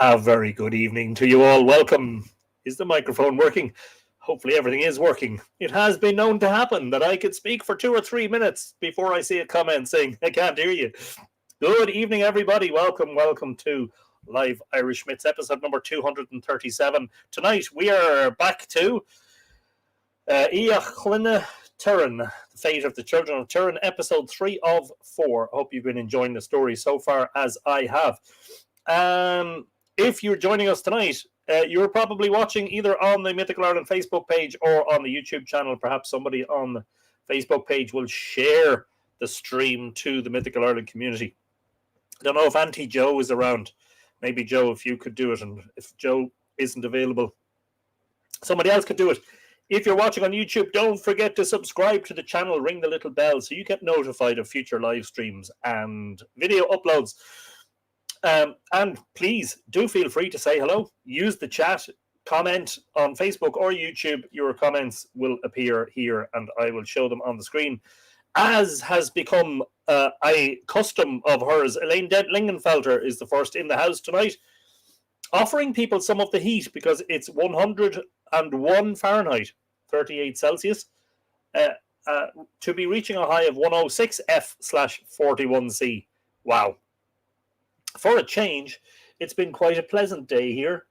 A very good evening to you all. Welcome. Is the microphone working? Hopefully everything is working. It has been known to happen that I could speak for 2 or 3 minutes before I see a comment saying, I can't hear you. Good evening, everybody. Welcome to Live Irish Myths, episode number 237. Tonight we are back to Oidhe Chloinne Tuireann, the fate of the Children of Tuireann, episode 3 of 4. Hope you've been enjoying the story so far, as I have. If you're joining us tonight, you're probably watching either on the Mythical Ireland Facebook page or on the YouTube channel. Perhaps somebody on the Facebook page will share the stream to the Mythical Ireland community. I don't know if Auntie Joe is around. Maybe Joe, if you could do it, and if Joe isn't available, somebody else could do it. If you're watching on YouTube, don't forget to subscribe to the channel, ring the little bell so you get notified of future live streams and video uploads. And please do feel free to say hello. Use the chat, comment on Facebook or YouTube. Your comments will appear here and I will show them on the screen. As has become a custom of hers, Elaine Lingenfelter is the first in the house tonight, offering people some of the heat because it's 101 Fahrenheit, 38 Celsius, to be reaching a high of 106 F/41C. Wow. For a change, it's been quite a pleasant day here.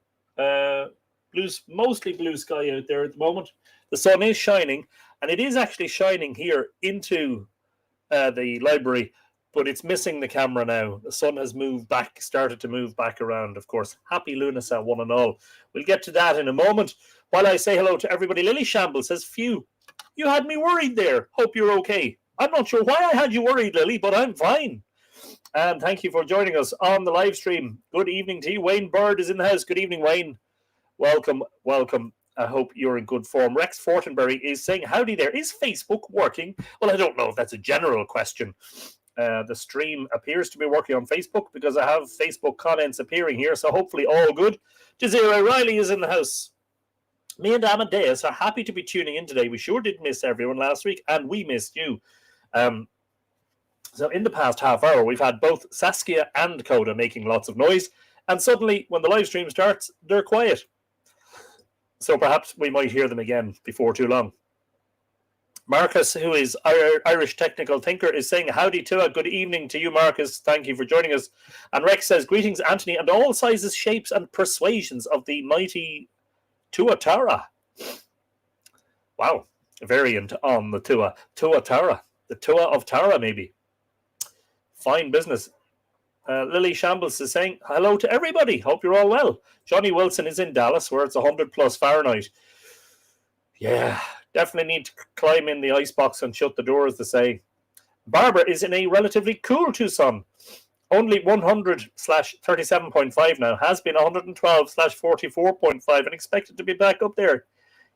Mostly blue sky out there at the moment. The sun is shining, and it is actually shining here into the library, but it's missing the camera now. The sun has started to move back around, of course. Happy Lughnasadh, one and all. We'll get to that in a moment. While I say hello to everybody, Lily Shambles says, phew, you had me worried there. Hope you're okay. I'm not sure why I had you worried, Lily, but I'm fine. And thank you for joining us on the live stream. Good evening to you. Wayne Bird is in the house. Good evening, Wayne. Welcome. I hope you're in good form. Rex Fortenberry is saying, howdy there. Is Facebook working? Well, I don't know if that's a general question. The stream appears to be working on Facebook because I have Facebook comments appearing here, so hopefully all good. Desiree Riley is in the house. Me and Amadeus are happy to be tuning in today. We sure did miss everyone last week, and we missed you. So in the past half hour, we've had both Saskia and Coda making lots of noise, and suddenly, when the live stream starts, they're quiet. So perhaps we might hear them again before too long. Marcus, who is Irish technical thinker, is saying, howdy to good evening to you, Marcus. Thank you for joining us. And Rex says, greetings, Anthony, and all sizes, shapes, and persuasions of the mighty Tuatara. Wow, a variant on the Tuatara. The Tua of Tara, maybe. Fine business. Lily Shambles is saying, hello to everybody. Hope you're all well. Johnny Wilson is in Dallas, where it's 100 plus Fahrenheit. Yeah, definitely need to climb in the icebox and shut the door, as they say. Barbara is in a relatively cool Tucson. Only 100/37.5 now. Has been 112/44.5 and expected to be back up there.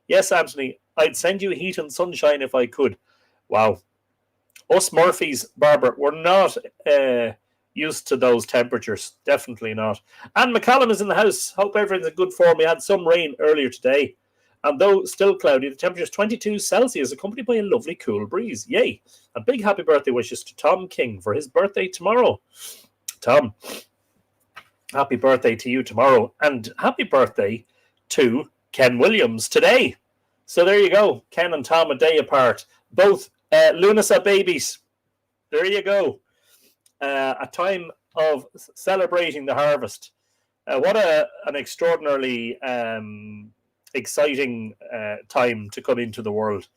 Yes, Anthony, I'd send you heat and sunshine if I could. Wow. Us Murphys, Barbara, we're not used to those temperatures. Definitely not. Anne McCallum is in the house. Hope everything's in good form. We had some rain earlier today. And though still cloudy, the temperature is 22 Celsius, accompanied by a lovely cool breeze. Yay. And big happy birthday wishes to Tom King for his birthday tomorrow. Tom, happy birthday to you tomorrow. And happy birthday to Ken Williams today. So there you go. Ken and Tom a day apart. Both Lughnasadh babies. There you go. A time of celebrating the harvest. What an extraordinarily exciting time to come into the world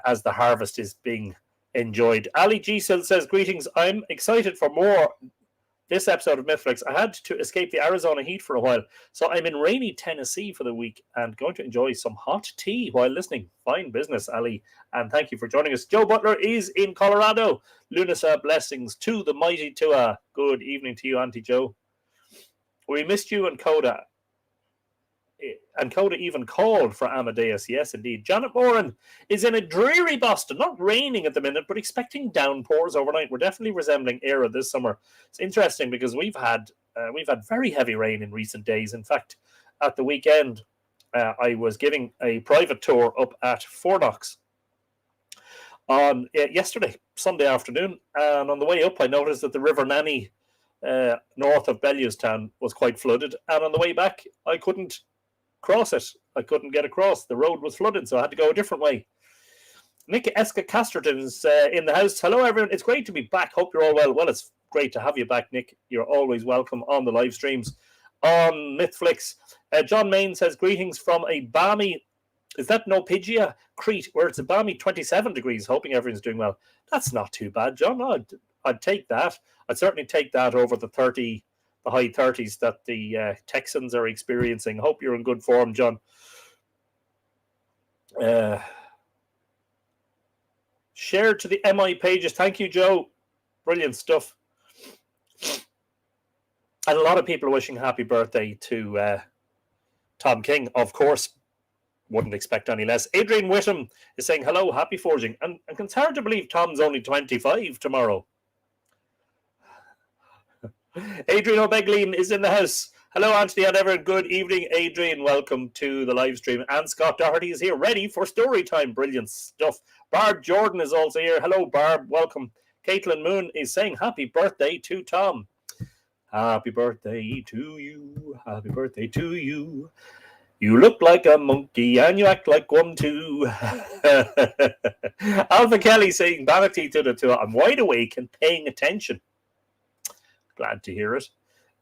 as the harvest is being enjoyed. Ali G says, greetings. I'm excited for more this episode of Mythflix. I had to escape the Arizona heat for a while, so I'm in rainy Tennessee for the week and going to enjoy some hot tea while listening. Fine business, Ali, and thank you for joining us. Joe Butler is in Colorado. Lughnasadh blessings to the mighty Tua. Good evening to you, Auntie Joe. We missed you and Coda. And Coda even called for Amadeus. Yes, indeed. Janet Moran is in a dreary Boston. Not raining at the minute, but expecting downpours overnight. We're definitely resembling Era this summer. It's interesting because we've had very heavy rain in recent days. In fact, at the weekend, I was giving a private tour up at Fornox on yesterday, Sunday afternoon. And on the way up, I noticed that the River Nanny north of Bellewstown was quite flooded, and on the way back I couldn't cross it. I couldn't get across. The road was flooded, so I had to go a different way. Nick Eska Casterton is in the house. Hello, everyone. It's great to be back. Hope you're all well. Well, it's great to have you back, Nick. You're always welcome on the live streams on Mythflix. John Main says, greetings from a balmy, is that Nopigia, Crete, where it's a balmy 27 degrees. Hoping everyone's doing well. That's not too bad, John. I'd take that. I'd certainly take that over the high 30s that the Texans are experiencing. Hope you're in good form, John. Share to the MI pages. Thank you, Joe. Brilliant stuff. And a lot of people wishing happy birthday to Tom King, of course. Wouldn't expect any less. Adrian Whittam is saying, hello, happy forging. And it's hard to believe Tom's only 25 tomorrow. Adrian O'Beglin is in the house. Hello, Anthony and everyone. Good evening, Adrian. Welcome to the live stream. And Scott Doherty is here, ready for story time. Brilliant stuff. Barb Jordan is also here. Hello, Barb. Welcome. Caitlin Moon is saying happy birthday to Tom. Happy birthday to you. Happy birthday to you. You look like a monkey and you act like one too. Alpha Kelly saying vanity to the two. I'm wide awake and paying attention. Glad to hear it.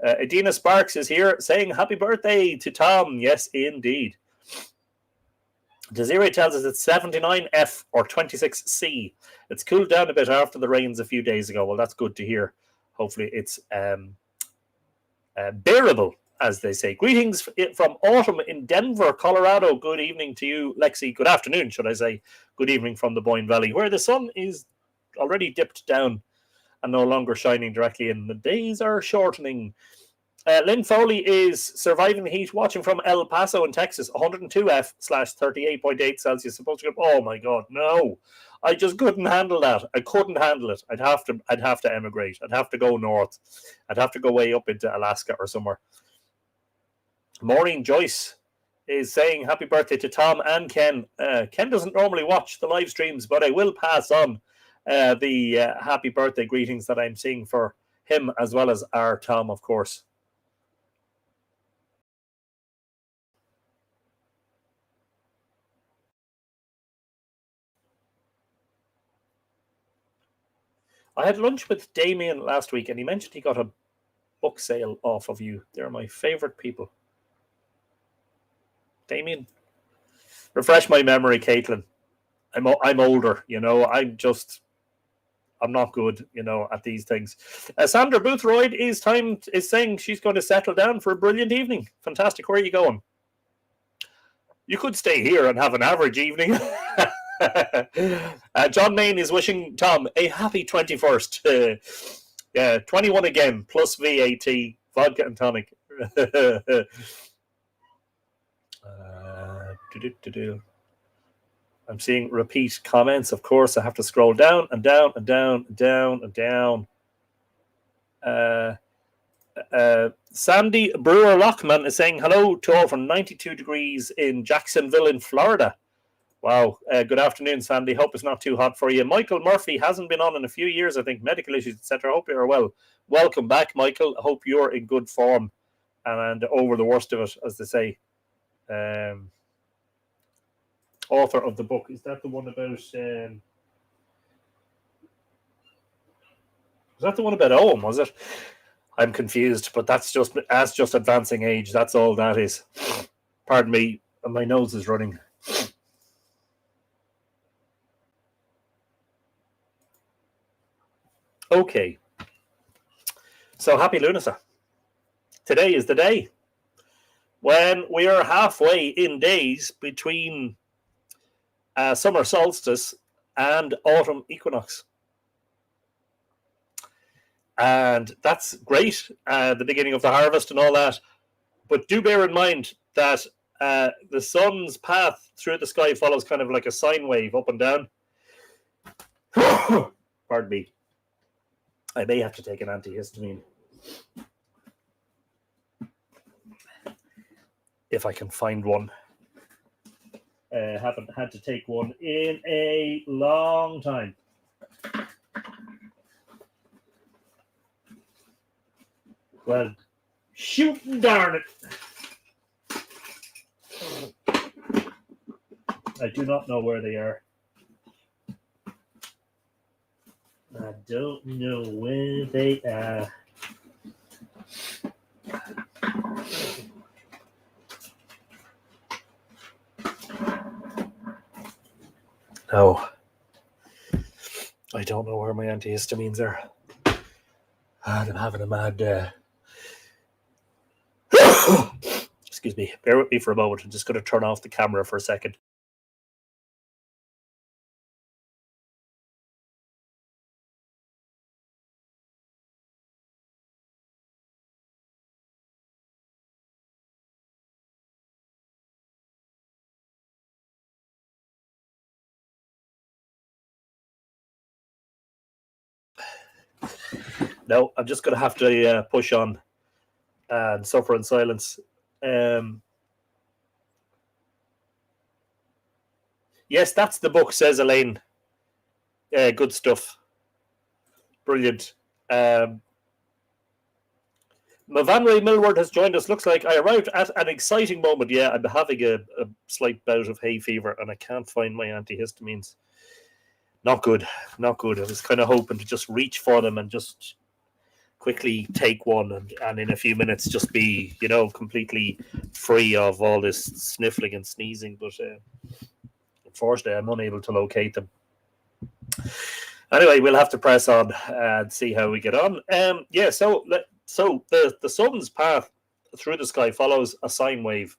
Adina Sparks is here saying happy birthday to Tom. Yes, indeed. Desiree tells us it's 79F or 26C. It's cooled down a bit after the rains a few days ago. Well, that's good to hear. Hopefully it's bearable, as they say. Greetings from autumn in Denver, Colorado. Good evening to you, Lexi. Good afternoon, should I say. Good evening from the Boyne Valley, where the sun is already dipped down and no longer shining directly in. The days are shortening. Lynn Foley is surviving the heat, watching from El Paso in Texas, 102F/38.8 Celsius. Supposed to go. Oh my God, no! I just couldn't handle that. I couldn't handle it. I'd have to emigrate. I'd have to go north. I'd have to go way up into Alaska or somewhere. Maureen Joyce is saying happy birthday to Tom and Ken. Ken doesn't normally watch the live streams, but I will pass on the happy birthday greetings that I'm seeing for him as well as our Tom, of course. I had lunch with Damien last week and he mentioned he got a book sale off of you. They're my favorite people. Damien, refresh my memory, Caitlin. I'm older, you know. I'm not good, you know, at these things. Sandra Boothroyd is saying she's going to settle down for a brilliant evening. Fantastic. Where are you going? You could stay here and have an average evening. John Main is wishing Tom a happy 21st. 21 again, plus VAT, vodka and tonic. I'm seeing repeat comments. Of course, I have to scroll down and down and down and down and down. Sandy Brewer Lockman is saying hello to all from 92 degrees in Jacksonville in Florida. Wow. Good afternoon, Sandy. Hope it's not too hot for you. Michael Murphy hasn't been on in a few years, I think. Medical issues, etc. Hope you're well. Welcome back, Michael. Hope you're in good form and over the worst of it, as they say. Author of the book. Is that the one about... was that the one about Owen, was it? I'm confused, but that's just advancing age. That's all that is. Pardon me. My nose is running. Okay. So happy Lughnasadh. Today is the day when we are halfway in days between summer solstice and autumn equinox. And that's great, the beginning of the harvest and all that. But do bear in mind that the sun's path through the sky follows kind of like a sine wave up and down. Pardon me. I may have to take an antihistamine. If I can find one. Haven't had to take one in a long time. Well, shooting darn it. I do not know where they are. I don't know where they are. No. I don't know where my antihistamines are. And I'm having a mad... Excuse me. Bear with me for a moment. I'm just going to turn off the camera for a second. No, I'm just going to have to push on and suffer in silence. Yes, that's the book, says Elaine. Good stuff. Brilliant. Mavanray Millward has joined us. Looks like I arrived at an exciting moment. Yeah, I'm having a slight bout of hay fever and I can't find my antihistamines. Not good. Not good. I was kind of hoping to just reach for them and just quickly take one and in a few minutes just be, completely free of all this sniffling and sneezing. But unfortunately, I'm unable to locate them. Anyway, we'll have to press on and see how we get on. So the sun's path through the sky follows a sine wave.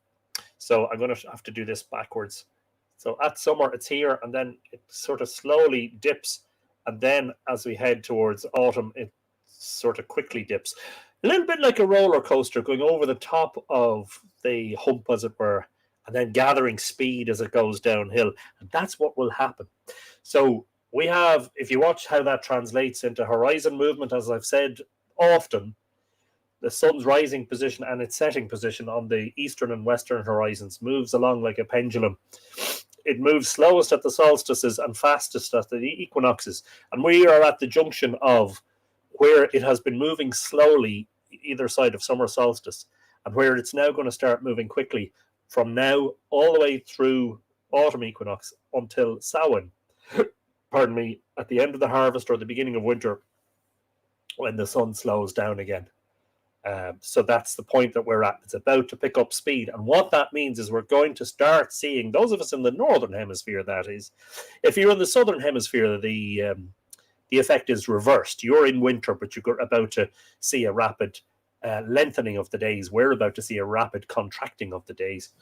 So I'm going to have to do this backwards. So at summer, it's here, and then it sort of slowly dips. And then as we head towards autumn, it sort of quickly dips. A little bit like a roller coaster going over the top of the hump, as it were, and then gathering speed as it goes downhill. And that's what will happen. So we have, if you watch how that translates into horizon movement, as I've said often, the sun's rising position and its setting position on the eastern and western horizons moves along like a pendulum. It moves slowest at the solstices and fastest at the equinoxes. And we are at the junction of where it has been moving slowly either side of summer solstice and where it's now going to start moving quickly from now all the way through autumn equinox until Samhain. Pardon me, at the end of the harvest or the beginning of winter when the sun slows down again. So that's the point that we're at. It's about to pick up speed. And what that means is we're going to start seeing, those of us in the northern hemisphere, that is. If you're in the southern hemisphere, the effect is reversed. You're in winter, but you're about to see a rapid lengthening of the days. We're about to see a rapid contracting of the days.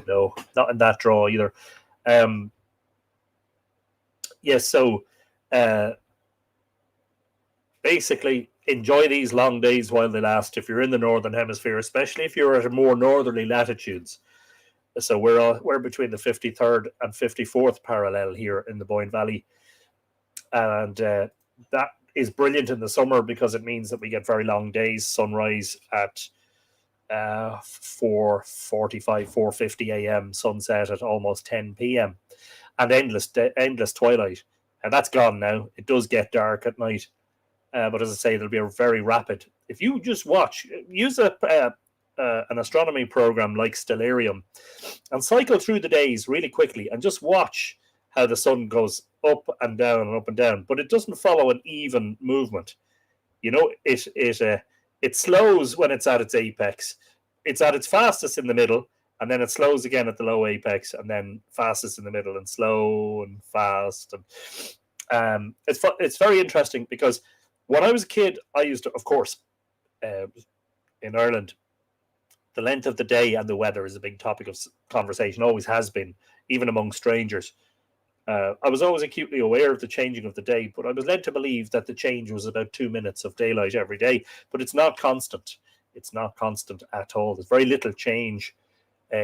No, not in that draw either. So basically enjoy these long days while they last if you're in the northern hemisphere, especially if you're at more northerly latitudes. So we're between the 53rd and 54th parallel here in the Boyne Valley. And that is brilliant in the summer because it means that we get very long days, sunrise at 4:45, 4:50 a.m., sunset at almost 10 p.m. and endless twilight. And that's gone now. It does get dark at night. But as I say, there'll be a very rapid. If you just use an astronomy program like Stellarium and cycle through the days really quickly and just watch how the sun goes up and down and up and down. But it doesn't follow an even movement. It slows when it's at its apex. It's at its fastest in the middle, and then it slows again at the low apex, and then fastest in the middle, and slow and fast. And it's very interesting because when I was a kid, I used to, of course, in Ireland, the length of the day and the weather is a big topic of conversation, always has been, even among strangers. I was always acutely aware of the changing of the day, but I was led to believe that the change was about 2 minutes of daylight every day. But it's not constant. It's not constant at all. There's very little change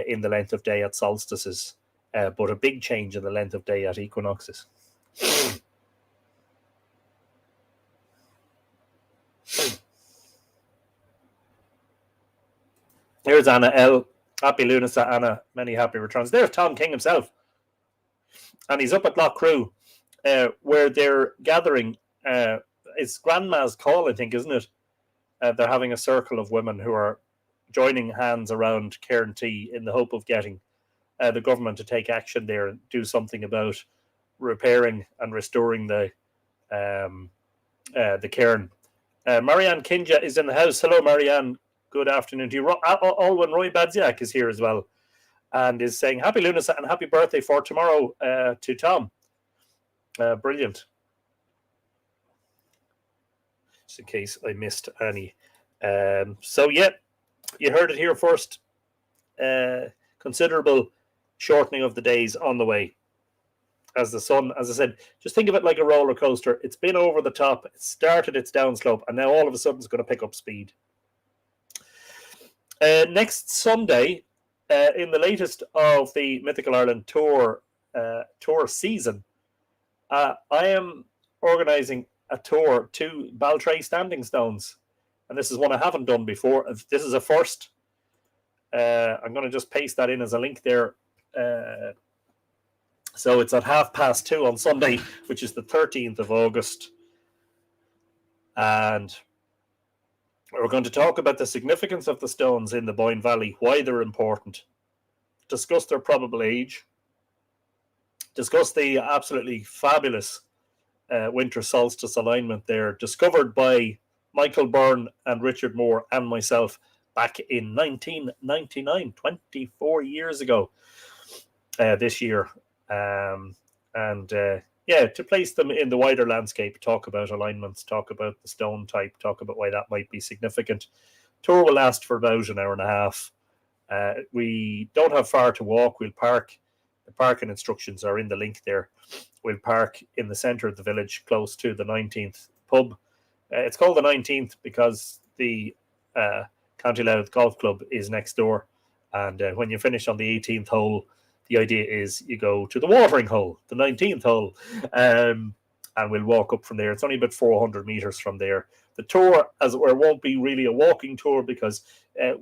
in the length of day at solstices, but a big change in the length of day at equinoxes. Here's Anna L. Happy Lughnasadh, Anna. Many happy returns. There's Tom King himself. and he's up at Loughcrew, where they're gathering. It's Grandma's Call, I think, isn't it? They're having a circle of women who are joining hands around Cairn Tea in the hope of getting the government to take action there and do something about repairing and restoring the cairn. Marianne Kinja is in the house. Hello, Marianne. Good afternoon to you. Alwyn Roy Badziak is here as well, and is saying happy Lughnasadh and happy birthday for tomorrow to Tom. Brilliant. Just in case I missed any. So yeah, you heard it here first. Considerable shortening of the days on the way. As the sun, as I said, just think of it like a roller coaster. It's been over the top, it started its downslope, and now all of a sudden it's going to pick up speed. Next Sunday, in the latest of the Mythical Ireland tour season, I am organising a tour to Baltray Standing Stones, and this is one I haven't done before. This is a first. I'm going to just paste that in as a link there. So it's at 2:30 on Sunday, which is the 13th of August. And we're going to talk about the significance of the stones in the Boyne Valley, why they're important, discuss their probable age, discuss the absolutely fabulous winter solstice alignment there, discovered by Michael Byrne and Richard Moore and myself back in 1999, 24 years ago this year. To place them in the wider landscape, talk about alignments, talk about the stone type, talk about why that might be significant. Tour will last for about an hour and a half. We don't have far to walk. We'll park. The parking instructions are in the link there. We'll park in the centre of the village, close to the 19th pub. It's called the 19th because the County Louth Golf Club is next door. And when you finish on the 18th hole, the idea is you go to the watering hole, the 19th hole, and we'll walk up from there. It's only about 400 metres from there. The tour, as it were, won't be really a walking tour because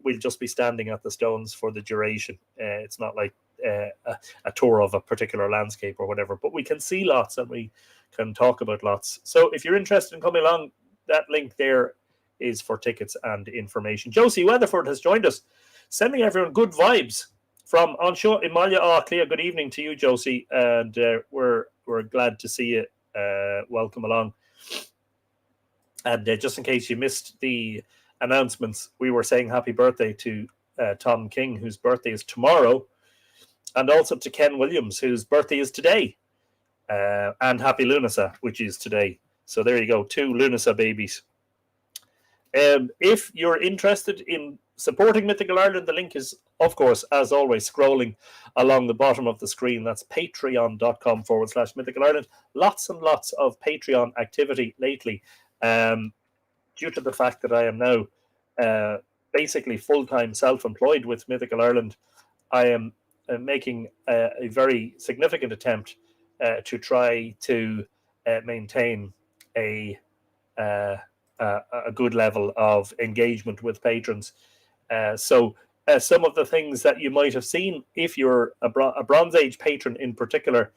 we'll just be standing at the stones for the duration. It's not like a tour of a particular landscape or whatever, but we can see lots and we can talk about lots. So if you're interested in coming along, that link there is for tickets and information. Josie Weatherford has joined us, sending everyone good vibes from Anseo Imalia Clea. Good evening to you, Josie, and we're glad to see you. Welcome along. And just in case you missed the announcements, we were saying happy birthday to Tom King, whose birthday is tomorrow, and also to Ken Williams, whose birthday is today, and happy Lughnasadh, which is today. So there you go, 2 Lughnasadh babies. If you're interested in supporting Mythical Ireland, the link is, of course, as always, scrolling along the bottom of the screen. That's patreon.com/Mythical Ireland. Lots and lots of Patreon activity lately, due to the fact that I am now basically full-time self-employed with Mythical Ireland. I am making a very significant attempt to try to maintain a good level of engagement with patrons. So some of the things that you might have seen, if you're a Bronze Age patron in particular,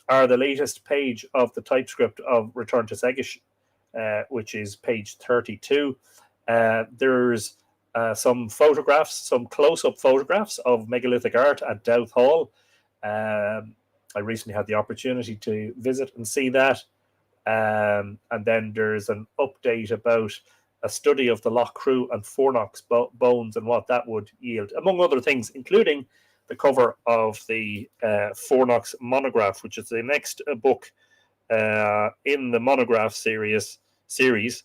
are the latest page of the typescript of Return to Segish, which is page 32. There's some photographs, some close-up photographs of megalithic art at Douth Hall. I recently had the opportunity to visit and see that. And then there's an update about a study of the Loughcrew and Fornox bones and what that would yield, among other things, including the cover of the Fornox monograph, which is the next book in the monograph series, which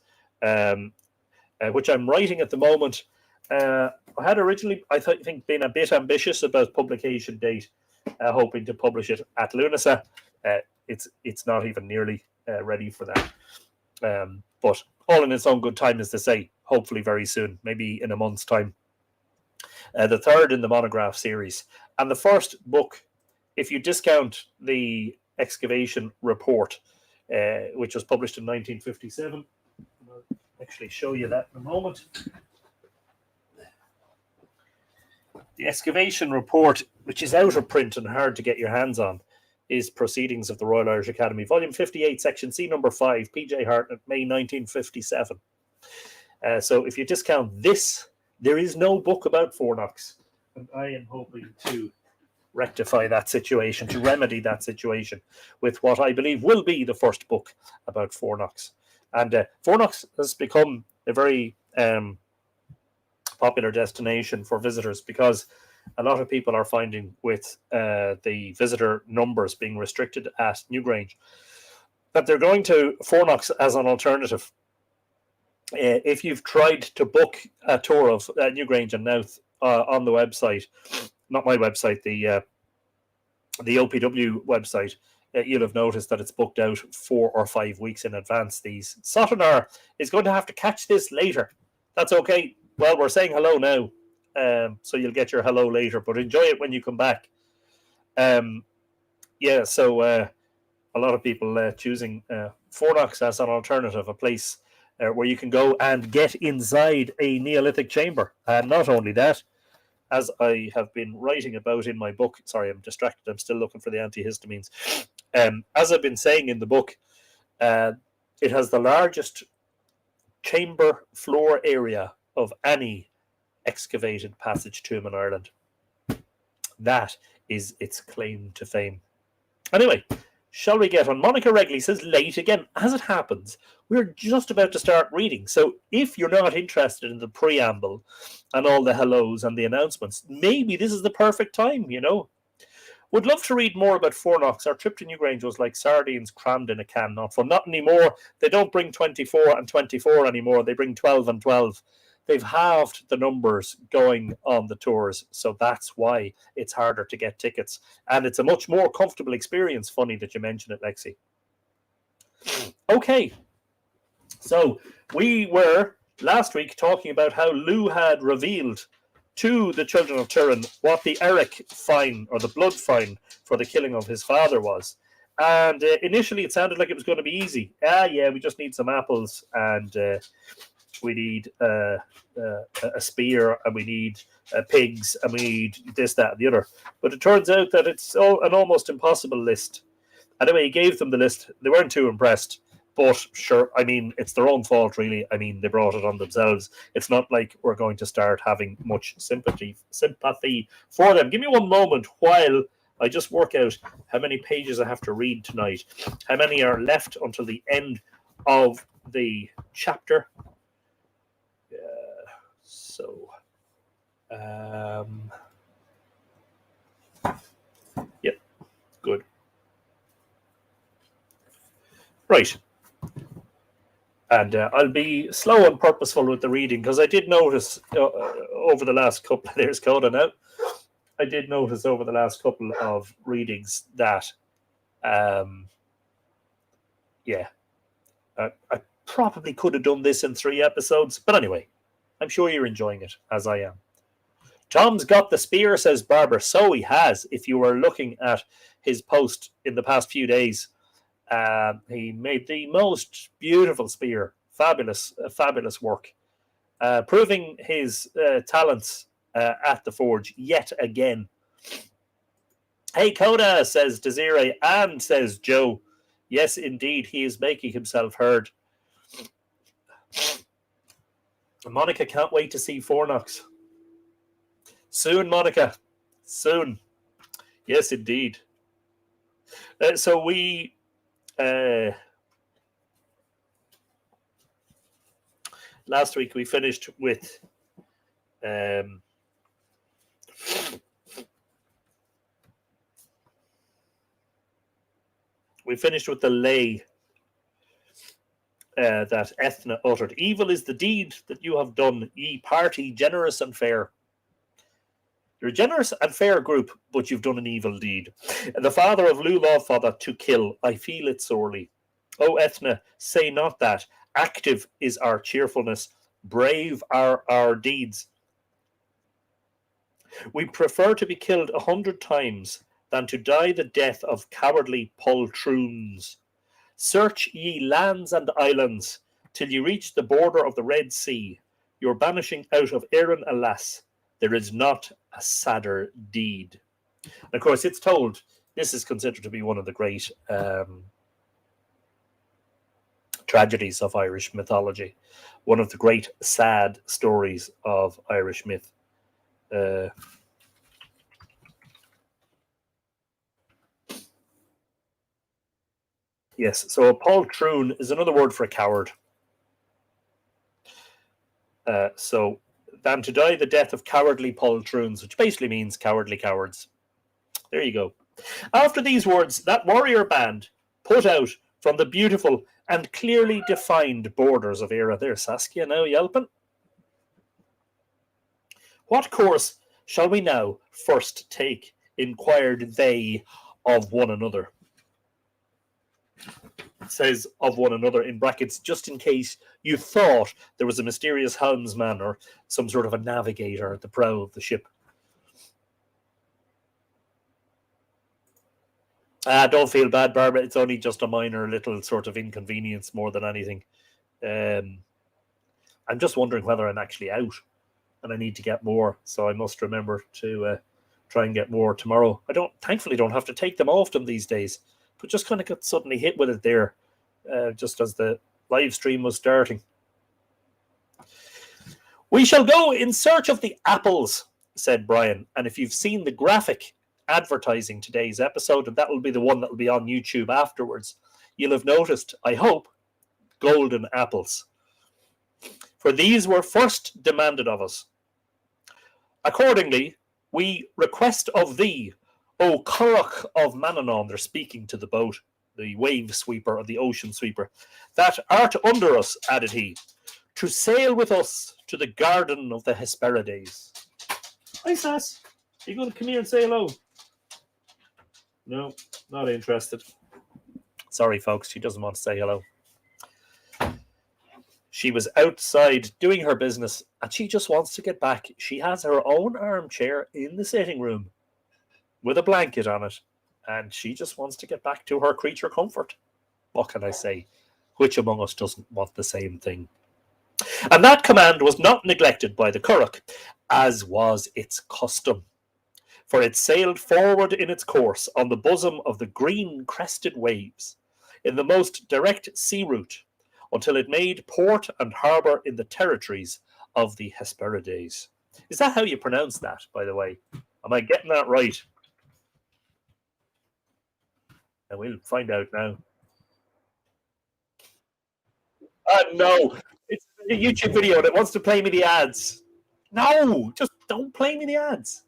I'm writing at the moment. I had originally, I think, been a bit ambitious about publication date, hoping to publish it at Lughnasadh. It's not even nearly ready for that. But all in its own good time, as they say, hopefully very soon, maybe in a month's time. The third in the monograph series. And the first book, if you discount the excavation report, which was published in 1957. I'll actually show you that in a moment. The excavation report, which is out of print and hard to get your hands on, is Proceedings of the Royal Irish Academy, Volume 58, Section C, Number 5, P.J. Hartnett, May 1957. So if you discount this, there is no book about fornocks. And I am hoping to rectify that situation, to remedy that situation with what I believe will be the first book about fornocks. And fornocks has become a very popular destination for visitors because a lot of people are finding with the visitor numbers being restricted at Newgrange that they're going to fornocks as an alternative. If you've tried to book a tour of Newgrange and Nouth on the website, not my website, the OPW website, you'll have noticed that it's booked out 4 or 5 weeks in advance. These Sotonar is going to have to catch this later. That's okay. Well, we're saying hello now, so you'll get your hello later, but enjoy it when you come back. So a lot of people choosing fornocks as an alternative, a place where you can go and get inside a Neolithic chamber. And not only that, as I have been writing about in my book, sorry, I'm distracted, I'm still looking for the antihistamines. As I've been saying in the book, it has the largest chamber floor area of any excavated passage tomb in Ireland. That is its claim to fame. Anyway, shall we get on? Monica Regley says late again. As it happens, we're just about to start reading. So if you're not interested in the preamble and all the hellos and the announcements, maybe this is the perfect time, you know. Would love to read more about fornocks. Our trip to Newgrange was like sardines crammed in a can. Not fun. Not anymore. They don't bring 24 and 24 anymore. They bring 12 and 12. They've halved the numbers going on the tours, so that's why it's harder to get tickets. And it's a much more comfortable experience. Funny that you mention it, Lexi. Okay. So we were last week talking about how Lugh had revealed to the children of Tuireann what the Eric fine, or the blood fine, for the killing of his father was. And initially it sounded like it was going to be easy. Yeah, we just need some apples, and we need a spear, and we need pigs, and we need this, that, and the other. But it turns out that it's an almost impossible list. Anyway, he gave them the list. They weren't too impressed. But sure, I mean, it's their own fault, really. I mean, they brought it on themselves. It's not like we're going to start having much sympathy for them. Give me one moment while I just work out how many pages I have to read tonight. How many are left until the end of the chapter. Yep, good. Right. And I'll be slow and purposeful with the reading, because I did notice over the last couple of there's Coda now. I did notice over the last couple of readings that, I probably could have done this in 3 episodes. But anyway, I'm sure you're enjoying it, as I am. Tom's got the spear, says Barbara. So he has. If you were looking at his post in the past few days, he made the most beautiful spear. Fabulous work. Proving his talents at the forge yet again. Hey, Coda, says Desiree, and says Joe. Yes, indeed, he is making himself heard. Monica can't wait to see fornocks. Soon, Monica. Soon. Yes, indeed. So we... last week we finished with the lay that Ethna uttered. Evil is the deed that you have done, ye party generous and fair. You're a generous and fair group, but you've done an evil deed. The father of Lugh Lawfather to kill, I feel it sorely. O Ethna, say not that. Active is our cheerfulness, brave are our deeds. We prefer to be killed 100 times than to die the death of cowardly poltroons. Search ye lands and islands till you reach the border of the Red Sea. Your banishing out of Erin, alas, there is not a sadder deed. And of course, it's told This is considered to be one of the great tragedies of Irish mythology, one of the great sad stories of Irish myth. Yes, so a poltroon is another word for a coward. So, than to die the death of cowardly poltroons, which basically means cowardly cowards. There you go. After these words, that warrior band put out from the beautiful and clearly defined borders of Éire. There's Saskia now yelping. What course shall we now first take? Inquired they of one another. It says of one another in brackets, just in case you thought there was a mysterious helmsman or some sort of a navigator at the prow of the ship. Don't feel bad, Barbara. It's only just a minor little sort of inconvenience more than anything. I'm just wondering whether I'm actually out and I need to get more. So I must remember to try and get more tomorrow. Thankfully don't have to take them often these days, but just kind of got suddenly hit with it there just as the live stream was starting. We shall go in search of the apples, said Brian. And if you've seen the graphic advertising today's episode, and that will be the one that will be on YouTube afterwards, you'll have noticed, I hope, golden apples. For these were first demanded of us. Accordingly, we request of thee, O Currach of Manannán, they're speaking to the boat, the wave sweeper or the ocean sweeper, that art under us, added he, to sail with us to the garden of the Hesperides. Hi, Sass. Are you going to come here and say hello? No, not interested. Sorry, folks, she doesn't want to say hello. She was outside doing her business and she just wants to get back. She has her own armchair in the sitting room with a blanket on it, and she just wants to get back to her creature comfort. What can I say? Which among us doesn't want the same thing? And that command was not neglected by the Currach, as was its custom. For it sailed forward in its course on the bosom of the green-crested waves, in the most direct sea route, until it made port and harbour in the territories of the Hesperides. Is that how you pronounce that, by the way? Am I getting that right? And we'll find out now. No, it's a YouTube video that wants to play me the ads. No, just don't play me the ads.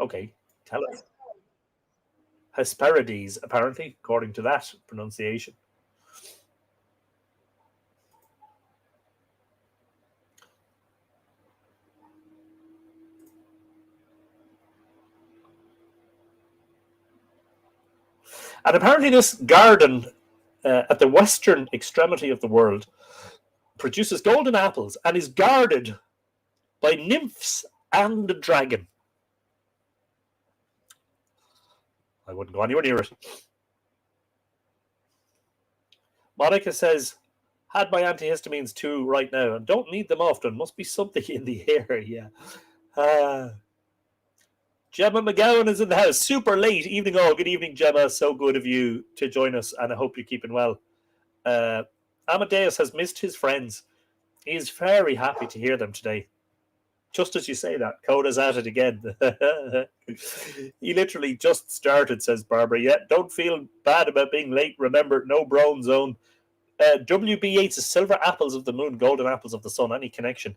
Okay, tell us. Hesperides, apparently, according to that pronunciation. And apparently this garden at the western extremity of the world produces golden apples and is guarded by nymphs and a dragon. I wouldn't go anywhere near it. Monica says, had my antihistamines too right now and don't need them often. Must be something in the air, yeah. Gemma McGowan is in the house. Super late evening all. Good evening, Gemma. So good of you to join us, and I hope you're keeping well. Amadeus has missed his friends. He is very happy to hear them today. Just as you say that, Coda's at it again. He literally just started, says Barbara. Yeah, don't feel bad about being late. Remember, no Brown Zone. W.B. Yeats' Silver Apples of the Moon, Golden Apples of the Sun. Any connection?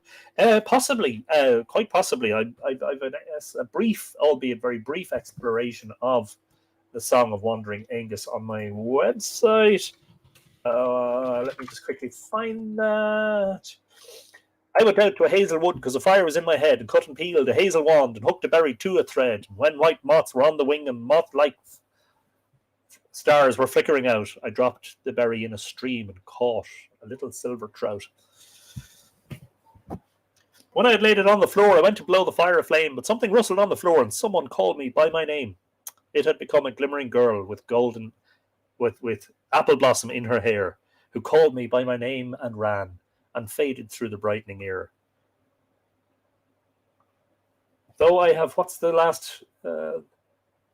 Possibly, quite possibly. I've a brief, albeit very brief, exploration of the Song of Wandering Aengus on my website. Let me just quickly find that. I went out to a hazel wood because a fire was in my head and cut and peeled a hazel wand and hooked a berry to a thread. And when white moths were on the wing and moth-like stars were flickering out, I dropped the berry in a stream and caught a little silver trout. When I had laid it on the floor, I went to blow the fire aflame, but something rustled on the floor and someone called me by my name. It had become a glimmering girl with apple blossom in her hair, who called me by my name and ran and faded through the brightening air. Though I have, what's the last? Though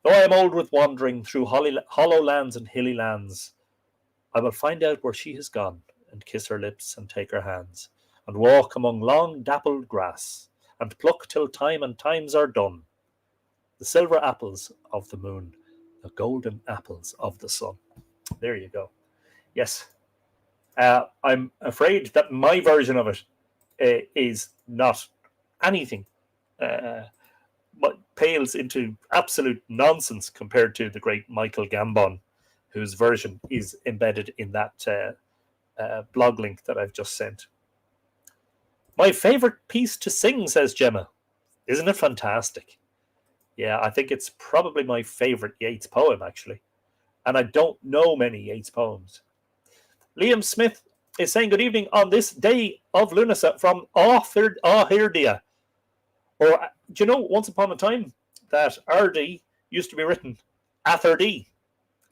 I am old with wandering through hollow lands and hilly lands, I will find out where she has gone, and kiss her lips and take her hands, and walk among long dappled grass, and pluck till time and times are done the silver apples of the moon, the golden apples of the sun. There you go. Yes. I'm afraid that my version of it is not anything, but pales into absolute nonsense compared to the great Michael Gambon, whose version is embedded in that blog link that I've just sent. My favourite piece to sing, says Gemma. Isn't it fantastic? Yeah, I think it's probably my favourite Yeats poem, actually. And I don't know many Yeats poems. Liam Smith is saying good evening on this day of Lughnasadh from Oidhe. Or, do you know, once upon a time, that RD used to be written Atherdee,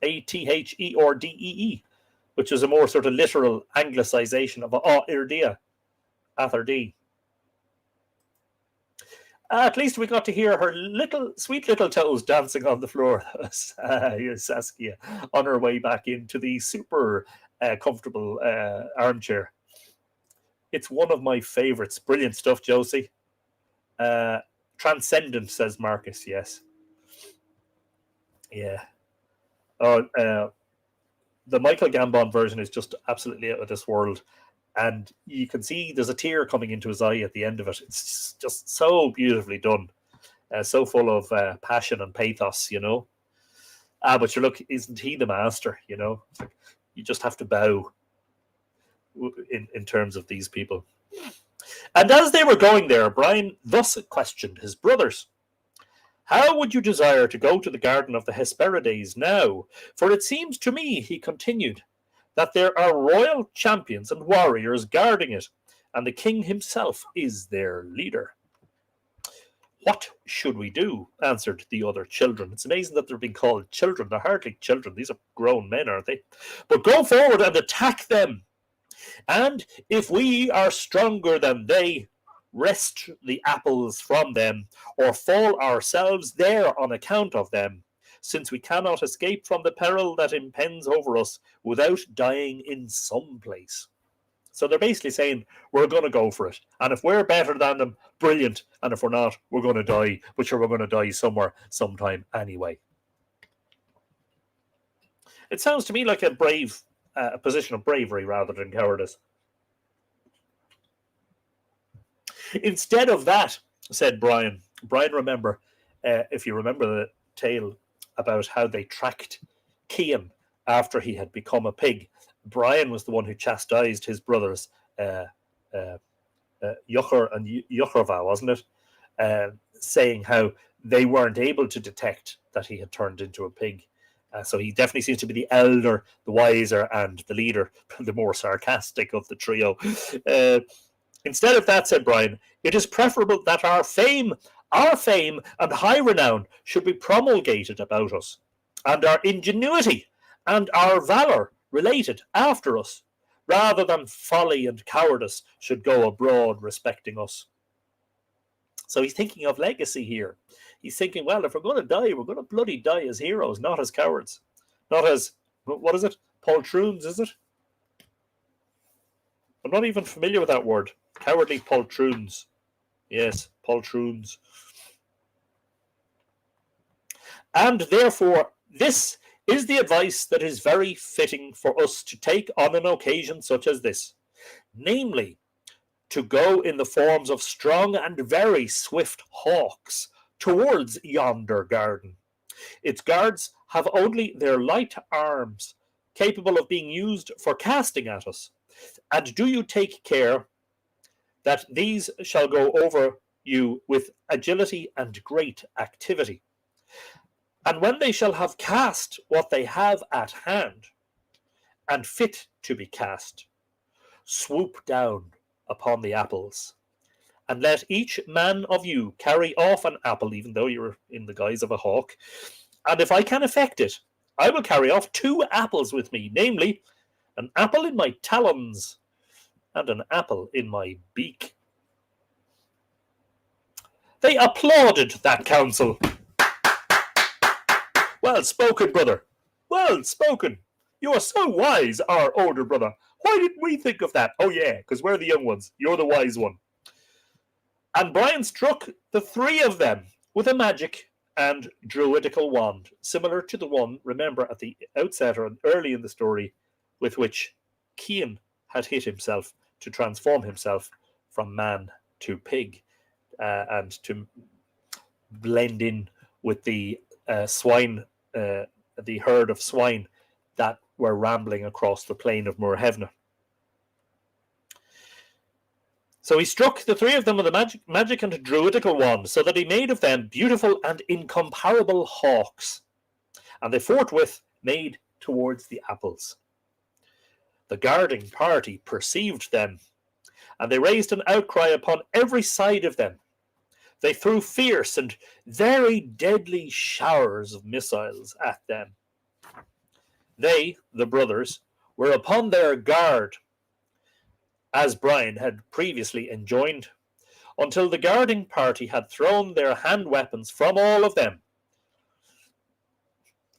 Atherdee, which is a more sort of literal anglicisation of Oidhe, Atherdee. At least we got to hear her sweet little toes dancing on the floor, Saskia, on her way back into the super comfortable armchair. It's one of my favourites. Brilliant stuff, Josie. Transcendent, says Marcus. Yes. Yeah. The Michael Gambon version is just absolutely out of this world. And you can see there's a tear coming into his eye at the end of it. It's just so beautifully done. So full of passion and pathos, you know. But you look, isn't he the master, you know? It's like, you just have to bow in terms of these people. And as they were going there, Brian thus questioned his brothers. How would you desire to go to the garden of the Hesperides now? For it seems to me, he continued, that there are royal champions and warriors guarding it, and the king himself is their leader. What should we do? Answered the other children. It's amazing that they're being called children. They're hardly children. These are grown men, aren't they? But go forward and attack them. And if we are stronger than they, wrest the apples from them, or fall ourselves there on account of them, since we cannot escape from the peril that impends over us without dying in some place. So they're basically saying, we're going to go for it. And if we're better than them, brilliant. And if we're not, we're going to die. But sure, we're going to die somewhere, sometime anyway. It sounds to me like a position of bravery rather than cowardice. Instead of that, said Brian. Brian, remember, if you remember the tale about how they tracked Cian after he had become a pig, Brian was the one who chastised his brothers, Yuchar and Yucharva, wasn't it? Saying how they weren't able to detect that he had turned into a pig. So he definitely seems to be the elder, the wiser, and the leader, the more sarcastic of the trio. Instead of that, said Brian, it is preferable that our fame and high renown should be promulgated about us, and our ingenuity and our valour related after us, rather than folly and cowardice should go abroad respecting us. So he's thinking of legacy here. He's thinking, well, if we're going to die, we're going to bloody die as heroes, not as cowards. Not as, what is it? Poltroons, is it? I'm not even familiar with that word. Cowardly poltroons. Yes, poltroons. And therefore, this is the advice that is very fitting for us to take on an occasion such as this. Namely, to go in the forms of strong and very swift hawks towards yonder garden. Its guards have only their light arms, capable of being used for casting at us. And do you take care that these shall go over you with agility and great activity. And when they shall have cast what they have at hand, and fit to be cast, swoop down upon the apples, and let each man of you carry off an apple, even though you're in the guise of a hawk. And if I can effect it, I will carry off 2 apples with me, namely, an apple in my talons and an apple in my beak. They applauded that counsel. Well spoken, brother. Well spoken. You are so wise, our older brother. Why didn't we think of that? Oh, yeah, because we're the young ones. You're the wise one. And Brian struck the three of them with a magic and druidical wand, similar to the one, remember, at the outset or early in the story, with which Cian had hit himself to transform himself from man to pig and to blend in with the swine, the herd of swine that were rambling across the plain of Muirhevna. So he struck the three of them with a magic and druidical wand, so that he made of them beautiful and incomparable hawks. And they forthwith made towards the apples. The guarding party perceived them, and they raised an outcry upon every side of them. They threw fierce and very deadly showers of missiles at them. They, the brothers, were upon their guard, as Brian had previously enjoined, until the guarding party had thrown their hand weapons from all of them.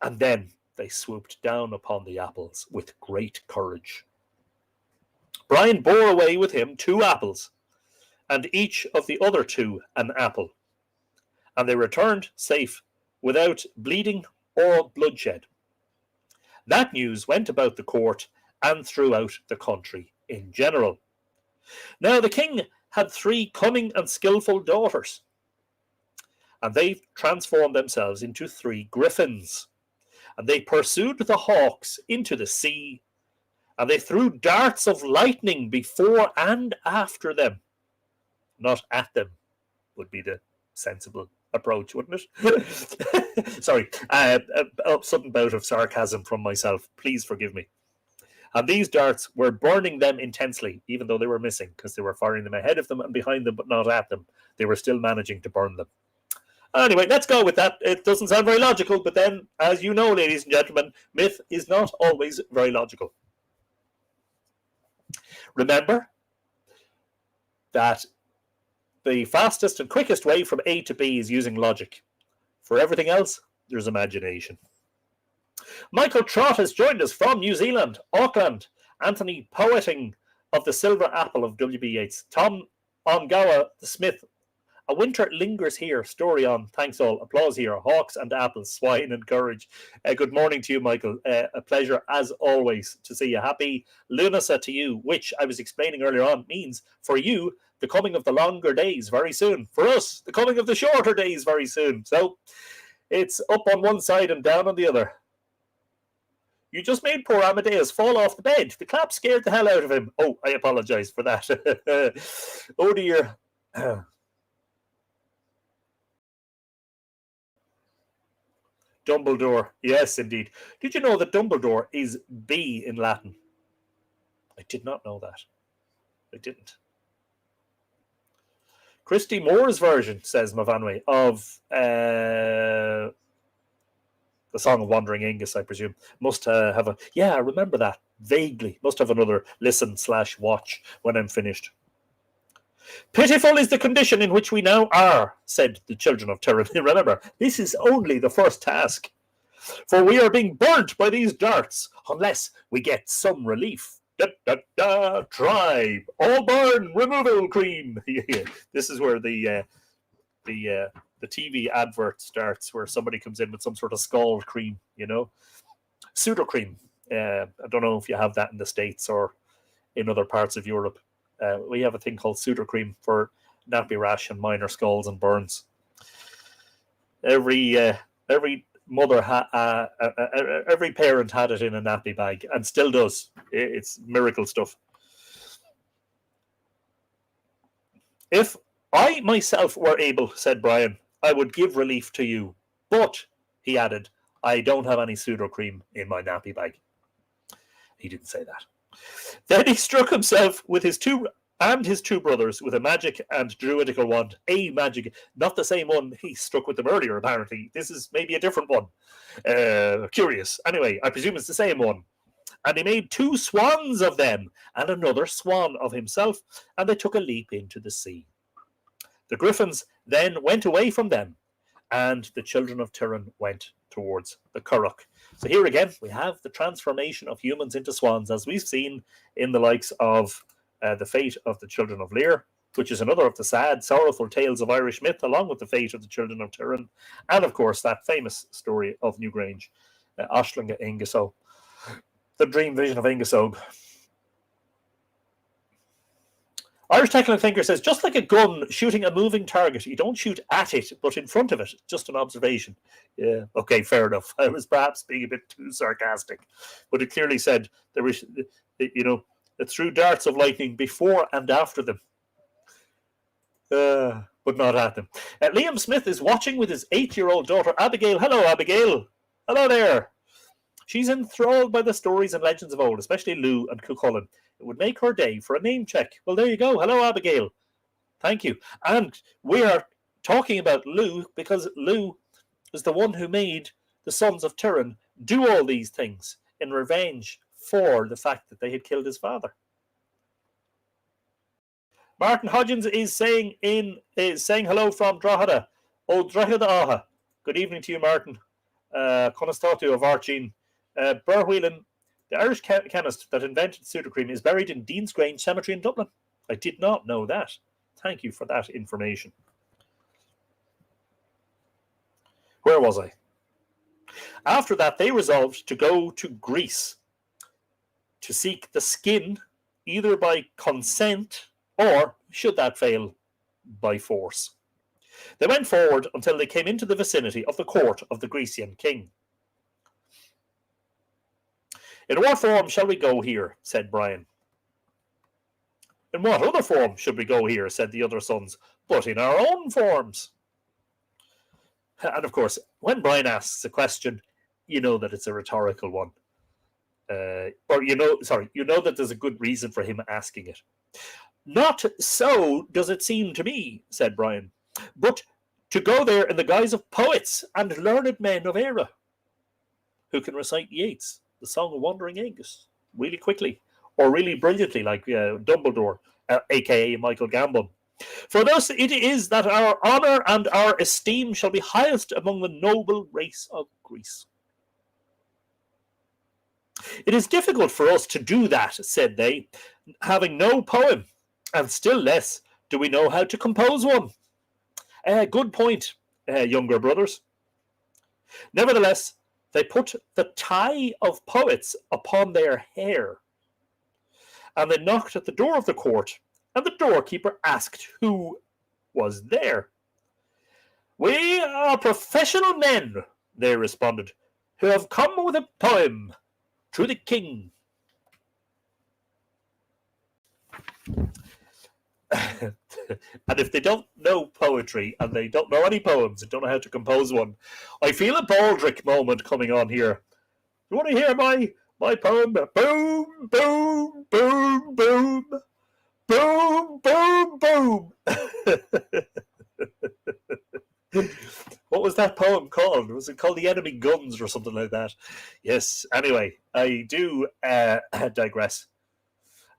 And then they swooped down upon the apples with great courage. Brian bore away with him 2 apples, and each of the other 2 an apple, and they returned safe, without bleeding or bloodshed. That news went about the court and throughout the country in general. Now the king had 3 cunning and skillful daughters, and they transformed themselves into 3 griffins, and they pursued the hawks into the sea, and they threw darts of lightning before and after them. Not at them would be the sensible approach, wouldn't it? Sorry, a sudden bout of sarcasm from myself. Please forgive me. And these darts were burning them intensely, even though they were missing, because they were firing them ahead of them and behind them, but not at them. They were still managing to burn them. Anyway, let's go with that. It doesn't sound very logical, but then, as you know, ladies and gentlemen, myth is not always very logical. Remember that the fastest and quickest way from A to B is using logic. For everything else, there's imagination. Michael Trott has joined us from New Zealand, Auckland. Anthony Poeting of the Silver Apple of W.B. Yeats. Tom Ongawa, the Smith. A winter lingers here. Story on. Thanks all. Applause here. Hawks and apples, swine and courage. Good morning to you, Michael. A pleasure, as always, to see you. Happy Lughnasadh to you, which I was explaining earlier on means, for you, the coming of the longer days very soon. For us, the coming of the shorter days very soon. So, it's up on one side and down on the other. You just made poor Amadeus fall off the bed. The clap scared the hell out of him. Oh, I apologise for that. Oh dear. Dumbledore. Yes, indeed. Did you know that Dumbledore is B in Latin? I did not know that. I didn't. Christy Moore's version, says Mavanwe, of the Song of Wandering Aengus, I presume, must have a... Yeah, I remember that, vaguely. Must have another listen/watch when I'm finished. Pitiful is the condition in which we now are, said the children of Tuireann. Remember, this is only the first task. For we are being burnt by these darts, unless we get some relief. Tribe, all burn, removal cream. This is where the TV advert starts, where somebody comes in with some sort of scald cream, you know. Pseudo-cream. I don't know if you have that in the States or in other parts of Europe. We have a thing called pseudo-cream for nappy rash and minor scalds and burns. Every mother, every parent had it in a nappy bag and still does. It's miracle stuff. If I myself were able, said Brian, I would give relief to you. But, he added, I don't have any pseudo-cream in my nappy bag. He didn't say that. Then he struck himself with his two brothers with a magic and druidical wand. A magic, not the same one he struck with them earlier, apparently. This is maybe a different one. Curious. Anyway, I presume it's the same one. And he made 2 swans of them, and another swan of himself, and they took a leap into the sea. The griffins then went away from them, and the children of Tuireann went towards the Curragh. So here again, we have the transformation of humans into swans, as we've seen in the likes of the fate of the children of Lear, which is another of the sad, sorrowful tales of Irish myth, along with the fate of the children of Tuireann, and of course that famous story of Newgrange, Ashlinga Ingersoll, the dream vision of Ingersoll. Irish Technical Thinker says, just like a gun shooting a moving target, you don't shoot at it, but in front of it. Just an observation. Yeah, okay, fair enough. I was perhaps being a bit too sarcastic, but it clearly said there was, it threw darts of lightning before and after them, but not at them. Liam Smith is watching with his 8-year-old daughter, Abigail. Hello, Abigail. Hello there. She's enthralled by the stories and legends of old, especially Lugh and Cuchulainn. It would make her day for a name check. Well, there you go. Hello, Abigail. Thank you. And we are talking about Lugh because Lugh is the one who made the sons of Tuireann do all these things in revenge for the fact that they had killed his father. Martin Hodgins is saying hello from Drogheda. Oh, Drogheda Aha. Good evening to you, Martin. Conastatu of Archine. Burwhelan, the Irish chemist that invented Sudocrem, is buried in Dean's Grange Cemetery in Dublin. I did not know that. Thank you for that information. Where was I? After that, they resolved to go to Greece to seek the skin, either by consent or, should that fail, by force. They went forward until they came into the vicinity of the court of the Grecian king. In what form shall we go here? Said Brian. In what other form should we go here? Said the other sons. But in our own forms. And of course, when Brian asks a question, you know that it's a rhetorical one. You know that there's a good reason for him asking it. Not so does it seem to me, said Brian, but to go there in the guise of poets and learned men of era, who can recite Yeats, the Song of Wandering Aengus, really quickly, or really brilliantly, like Dumbledore, a.k.a. Michael Gambon. For thus it is that our honour and our esteem shall be highest among the noble race of Greece. It is difficult for us to do that, said they, having no poem, and still less do we know how to compose one. Good point, younger brothers. Nevertheless, they put the tie of poets upon their hair, and they knocked at the door of the court, and the doorkeeper asked who was there. We are professional men, they responded, who have come with a poem to the king. And if they don't know poetry and they don't know any poems and don't know how to compose one, I feel a Baldric moment coming on here. You want to hear my poem? Boom, boom, boom, boom, boom, boom, boom. What was that poem called? Was it called The Enemy Guns or something like that? Yes, anyway, I do digress.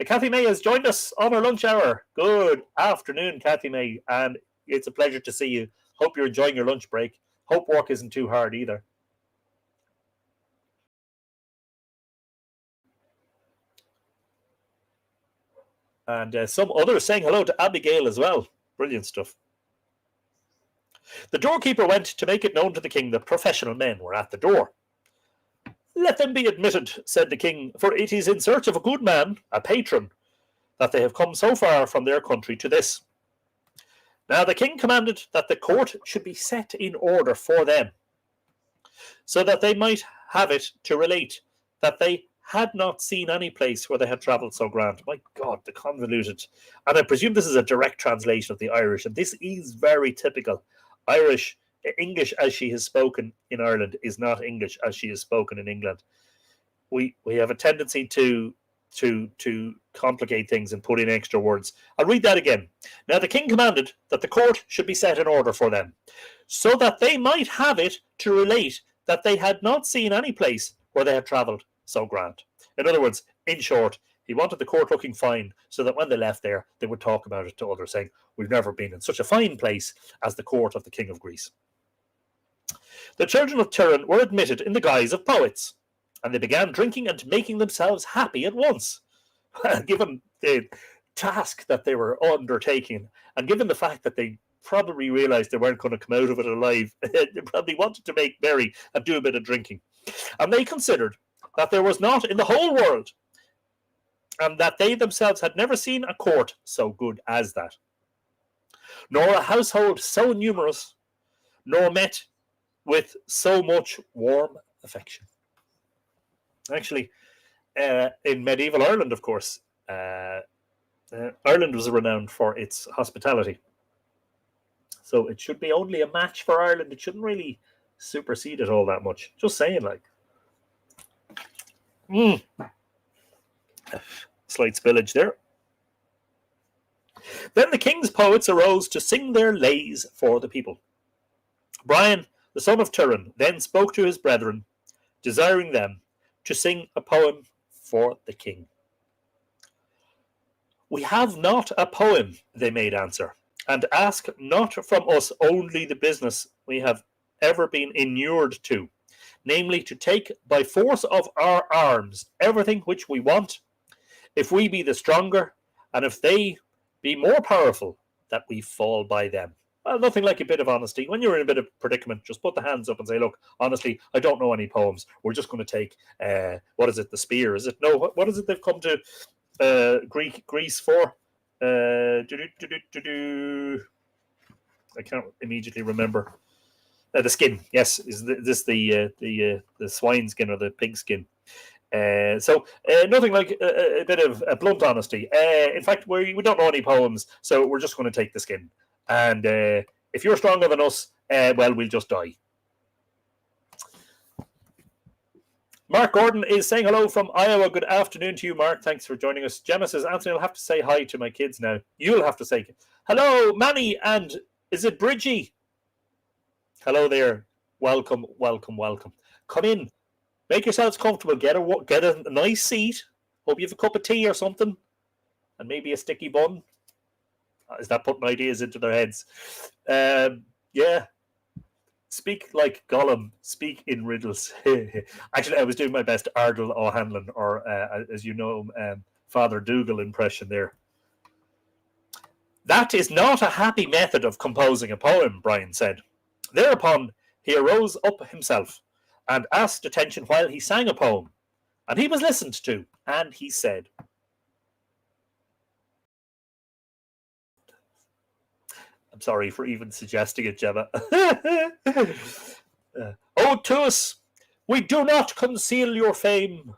Kathy May has joined us on our lunch hour. Good afternoon, Kathy May, and it's a pleasure to see you. Hope you're enjoying your lunch break. Hope work isn't too hard either. And some others saying hello to Abigail as well. Brilliant stuff. The doorkeeper went to make it known to the king that professional men were at the door. Let them be admitted, said the king, for it is in search of a good man, a patron, that they have come so far from their country to this. Now the king commanded that the court should be set in order for them, so that they might have it to relate that they had not seen any place where they had travelled so grand. My God, the convoluted. And I presume this is a direct translation of the Irish, and this is very typical. English as she is spoken in Ireland is not English as she is spoken in England. We have a tendency to complicate things and put in extra words. I'll read that again. Now the king commanded that the court should be set in order for them, so that they might have it to relate that they had not seen any place where they had travelled so grand. In other words, in short, He wanted the court looking fine so that when they left there, they would talk about it to others, saying, we've never been in such a fine place as the court of the King of Greece. The children of Tuireann were admitted in the guise of poets, and they began drinking and making themselves happy at once. Given the task that they were undertaking, and given the fact that they probably realized they weren't going to come out of it alive, they probably wanted to make merry and do a bit of drinking. And they considered that there was not in the whole world, and that they themselves had never seen a court so good as that, nor a household so numerous, nor met with so much warm affection. Actually, in medieval Ireland, of course, Ireland was renowned for its hospitality. So it should be only a match for Ireland. It shouldn't really supersede it all that much. Just saying, like. Slight spillage there. Then the king's poets arose to sing their lays for the people. Brian, the son of Tuireann, then spoke to his brethren, desiring them to sing a poem for the king. We have not a poem, they made answer, and ask not from us only the business we have ever been inured to, namely to take by force of our arms everything which we want, if we be the stronger, and if they be more powerful, that we fall by them. Well, nothing like a bit of honesty. When you're in a bit of predicament, just put the hands up and say, look, honestly, I don't know any poems. We're just going to take, what is it, the spear? Is it? No, what is it they've come to Greece for? I can't immediately remember. The skin, yes. Is this the swine skin or the pig skin? So nothing like a bit of blunt honesty. In fact, we don't know any poems, so we're just going to take the skin. And if you're stronger than us, well, we'll just die. Mark Gordon is saying hello from Iowa. Good afternoon to you, Mark. Thanks for joining us. Gemma says, Anthony, I'll have to say hi to my kids now. You'll have to say hello, Manny, and is it Bridgie? Hello there. Welcome, welcome, welcome. Come in. Make yourselves comfortable. Get a nice seat. Hope you have a cup of tea or something. And maybe a sticky bun. Is that putting ideas into their heads? Yeah. Speak like Gollum. Speak in riddles. Actually, I was doing my best Ardal O'Hanlon, or as you know, Father Dougal impression there. That is not a happy method of composing a poem, Brian said. Thereupon he arose up himself and asked attention while he sang a poem. And he was listened to, and he said, I'm sorry for even suggesting it, Gemma. Ode to us, we do not conceal your fame.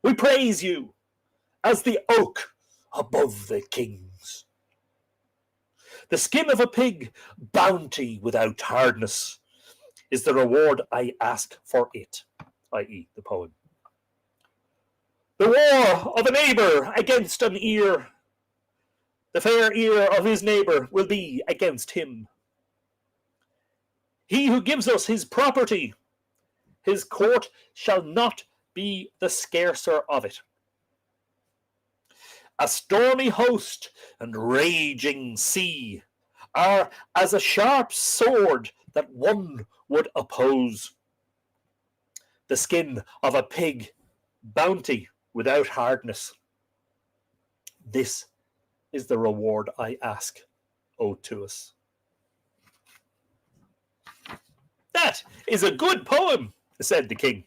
We praise you as the oak above the kings. The skin of a pig, bounty without hardness, is the reward I ask for it, i.e. the poem. The war of a neighbour against an ear, the fair ear of his neighbour will be against him. He who gives us his property, his court shall not be the scarcer of it. A stormy host and raging sea are as a sharp sword that one would oppose. The skin of a pig, bounty without hardness. This is the reward I ask, ode to us. That is a good poem, said the king.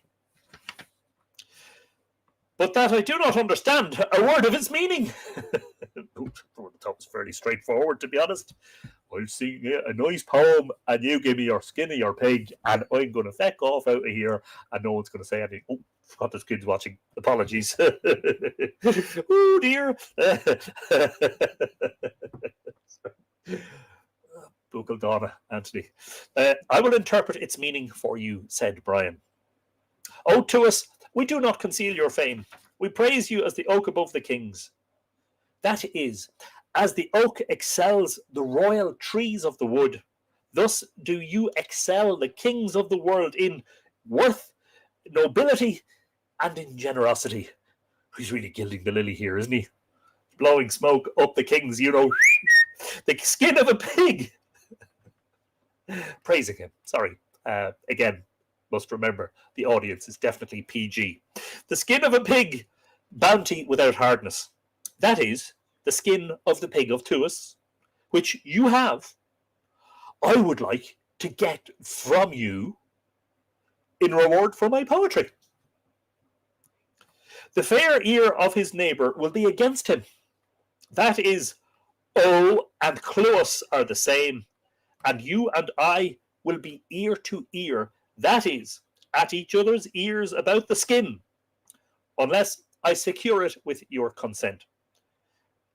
But that I do not understand a word of its meaning. That was fairly straightforward, to be honest. I'll sing a nice poem, and you give me your skin of your pig, and I'm going to feck off out of here, and no one's going to say anything. Oh, forgot there's kids watching. Apologies. Oh, dear. Buchel Donna, Anthony. I will interpret its meaning for you, said Brian. Ode to us, we do not conceal your fame. We praise you as the oak above the kings. That is, as the oak excels the royal trees of the wood, thus do you excel the kings of the world in worth, nobility, and in generosity. He's really gilding the lily here, isn't he? Blowing smoke up the king's, the skin of a pig. Praising him. Sorry. Again, must remember, the audience is definitely PG. The skin of a pig, bounty without hardness. That is the skin of the pig of Tuas, which you have. I would like to get from you in reward for my poetry. The fair ear of his neighbour will be against him. That is, O and Close are the same, and you and I will be ear to ear, that is, at each other's ears about the skin, unless I secure it with your consent.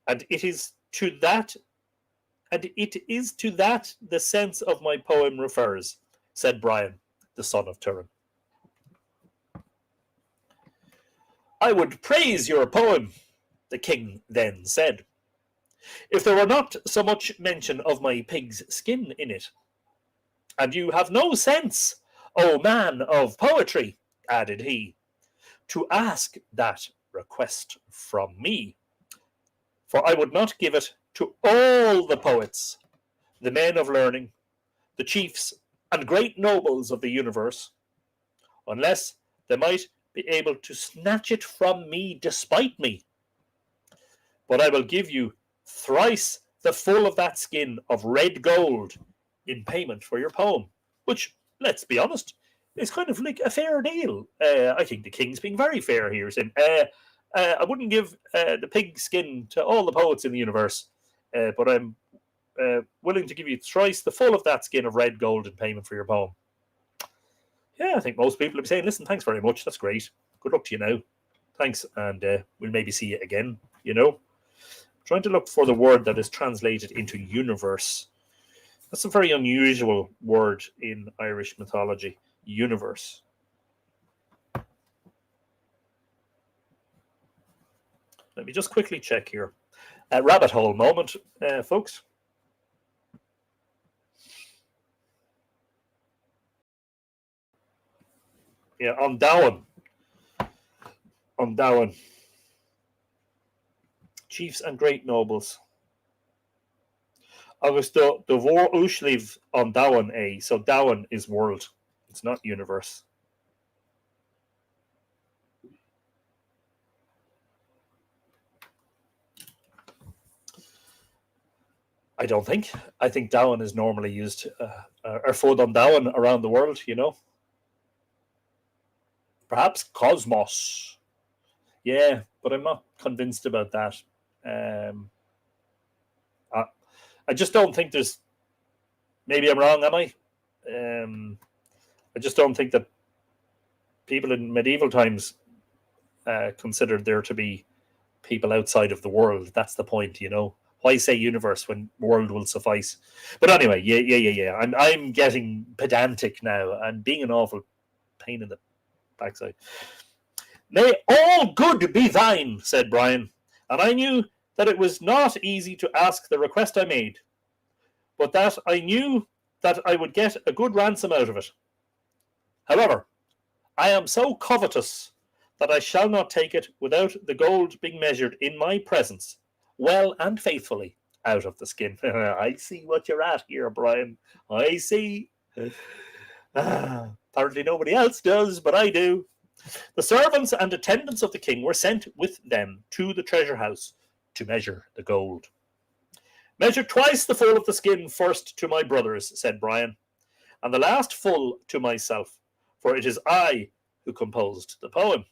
And it is to that the sense of my poem refers, said Brian, the son of Tuireann. I would praise your poem, the king then said, if there were not so much mention of my pig's skin in it. And you have no sense, O man of poetry, added he, to ask that request from me. For I would not give it to all the poets, the men of learning, the chiefs and great nobles of the universe, unless they might be able to snatch it from me despite me. But I will give you thrice the full of that skin of red gold in payment for your poem, which, let's be honest, is kind of like a fair deal. I think the king's being very fair here, saying, I wouldn't give the pig skin to all the poets in the universe, but I'm willing to give you thrice the full of that skin of red gold in payment for your poem. Yeah, I think most people will be saying, listen, thanks very much, that's great. Good luck to you now. Thanks, and we'll maybe see you again, Trying to look for the word that is translated into universe. That's a very unusual word in Irish mythology, universe. Let me just quickly check here. Rabbit hole moment, folks. Yeah, on Dowan. Chiefs and great nobles. Agus the vor ushliv on Dowan a. So Dowan is world. It's not universe. I don't think. I think Dowan is normally used, or fod on Dowan around the world, Perhaps cosmos. Yeah, but I'm not convinced about that. I just don't think there's. Maybe I'm wrong, am I? I just don't think that people in medieval times considered there to be people outside of the world. That's the point, Why say universe when world will suffice? But anyway, yeah. I'm getting pedantic now. I'm being an awful pain in the backside. May all good be thine, said Brian, and I knew that it was not easy to ask the request I made, but that I knew that I would get a good ransom out of it. However, I am so covetous that I shall not take it without the gold being measured in my presence, well and faithfully, out of the skin. I see what you're at here, Brian. I see. Apparently nobody else does, but I do. The servants and attendants of the king were sent with them to the treasure house to measure the gold. Measure twice the full of the skin first to my brothers, said Brian, and the last full to myself, for it is I who composed the poem.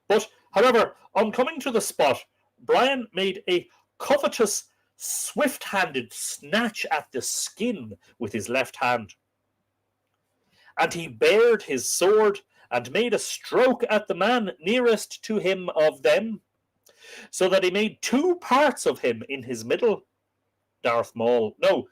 But, however, on coming to the spot, Brian made a covetous, swift-handed snatch at the skin with his left hand. And he bared his sword and made a stroke at the man nearest to him of them, so that he made two parts of him in his middle. Darth Maul. No.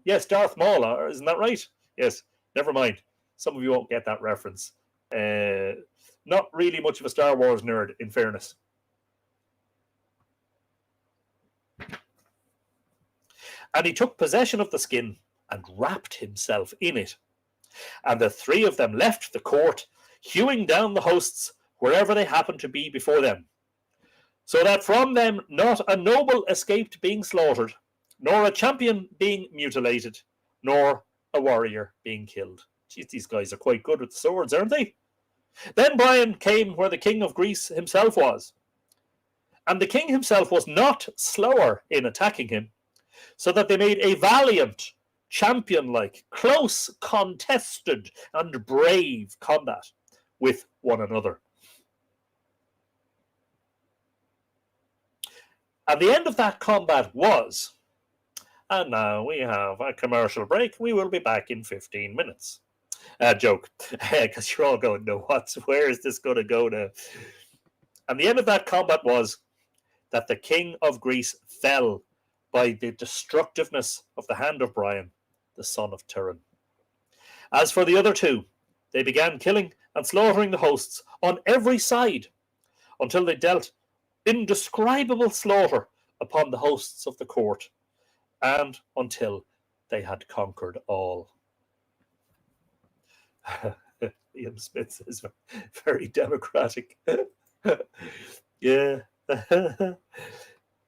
Yes, Darth Maul. Isn't that right? Yes. Never mind. Some of you won't get that reference. Not really much of a Star Wars nerd, in fairness. And he took possession of the skin and wrapped himself in it. And the three of them left the court, hewing down the hosts wherever they happened to be before them, so that from them not a noble escaped being slaughtered, nor a champion being mutilated, nor a warrior being killed. Jeez, these guys are quite good with the swords, aren't they? Then Brian came where the king of Greece himself was, and the king himself was not slower in attacking him, so that they made a valiant, champion-like, close, contested, and brave combat with one another. And the end of that combat was, and now we have a commercial break. We will be back in 15 minutes. Joke, because you're all going, no, where is this going to go now? And the end of that combat was that the king of Greece fell by the destructiveness of the hand of Brian, the son of Tuireann. As for the other two, they began killing and slaughtering the hosts on every side until they dealt indescribable slaughter upon the hosts of the court, and until they had conquered all. Liam Smith says, very democratic. Yeah.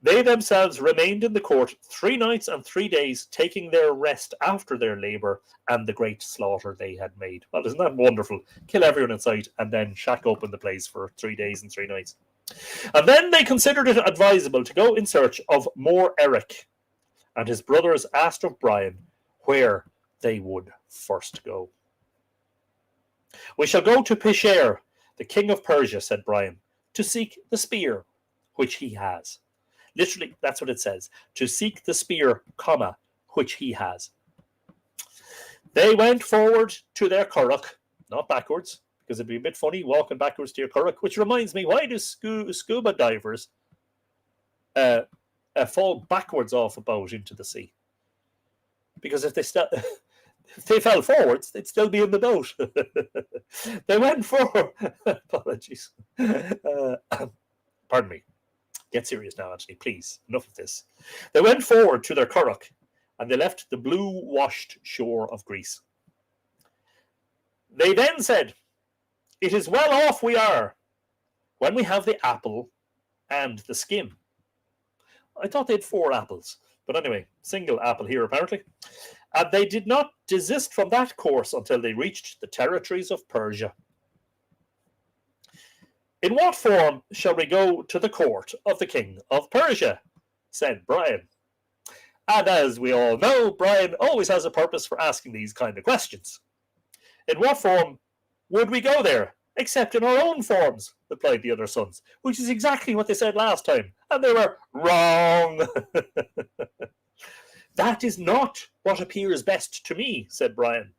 They themselves remained in the court 3 nights and 3 days, taking their rest after their labour and the great slaughter they had made. Well, isn't that wonderful? Kill everyone in sight and then shack open the place for 3 days and 3 nights. And then they considered it advisable to go in search of more Eric, and his brothers asked of Brian where they would first go. We shall go to Pesher, the king of Persia, said Brian, to seek the spear, which he has. Literally, that's what it says. To seek the spear, comma, which he has. They went forward to their curragh, not backwards, because it'd be a bit funny walking backwards to your curragh, which reminds me, why do scuba divers fall backwards off a boat into the sea? Because if they fell forwards, they'd still be in the boat. They went forward. Apologies. Pardon me. Get serious now, Anthony, please. Enough of this. They went forward to their curragh, and they left the blue-washed shore of Greece. They then said, "It is well off we are, when we have the apple and the skin." I thought they had 4 apples. But anyway, single apple here, apparently. And they did not desist from that course until they reached the territories of Persia. "In what form shall we go to the court of the king of Persia?" said Brian. And as we all know, Brian always has a purpose for asking these kind of questions. "In what form would we go there, except in our own forms?" replied the other sons, which is exactly what they said last time. And they were wrong. "That is not what appears best to me," said Brian,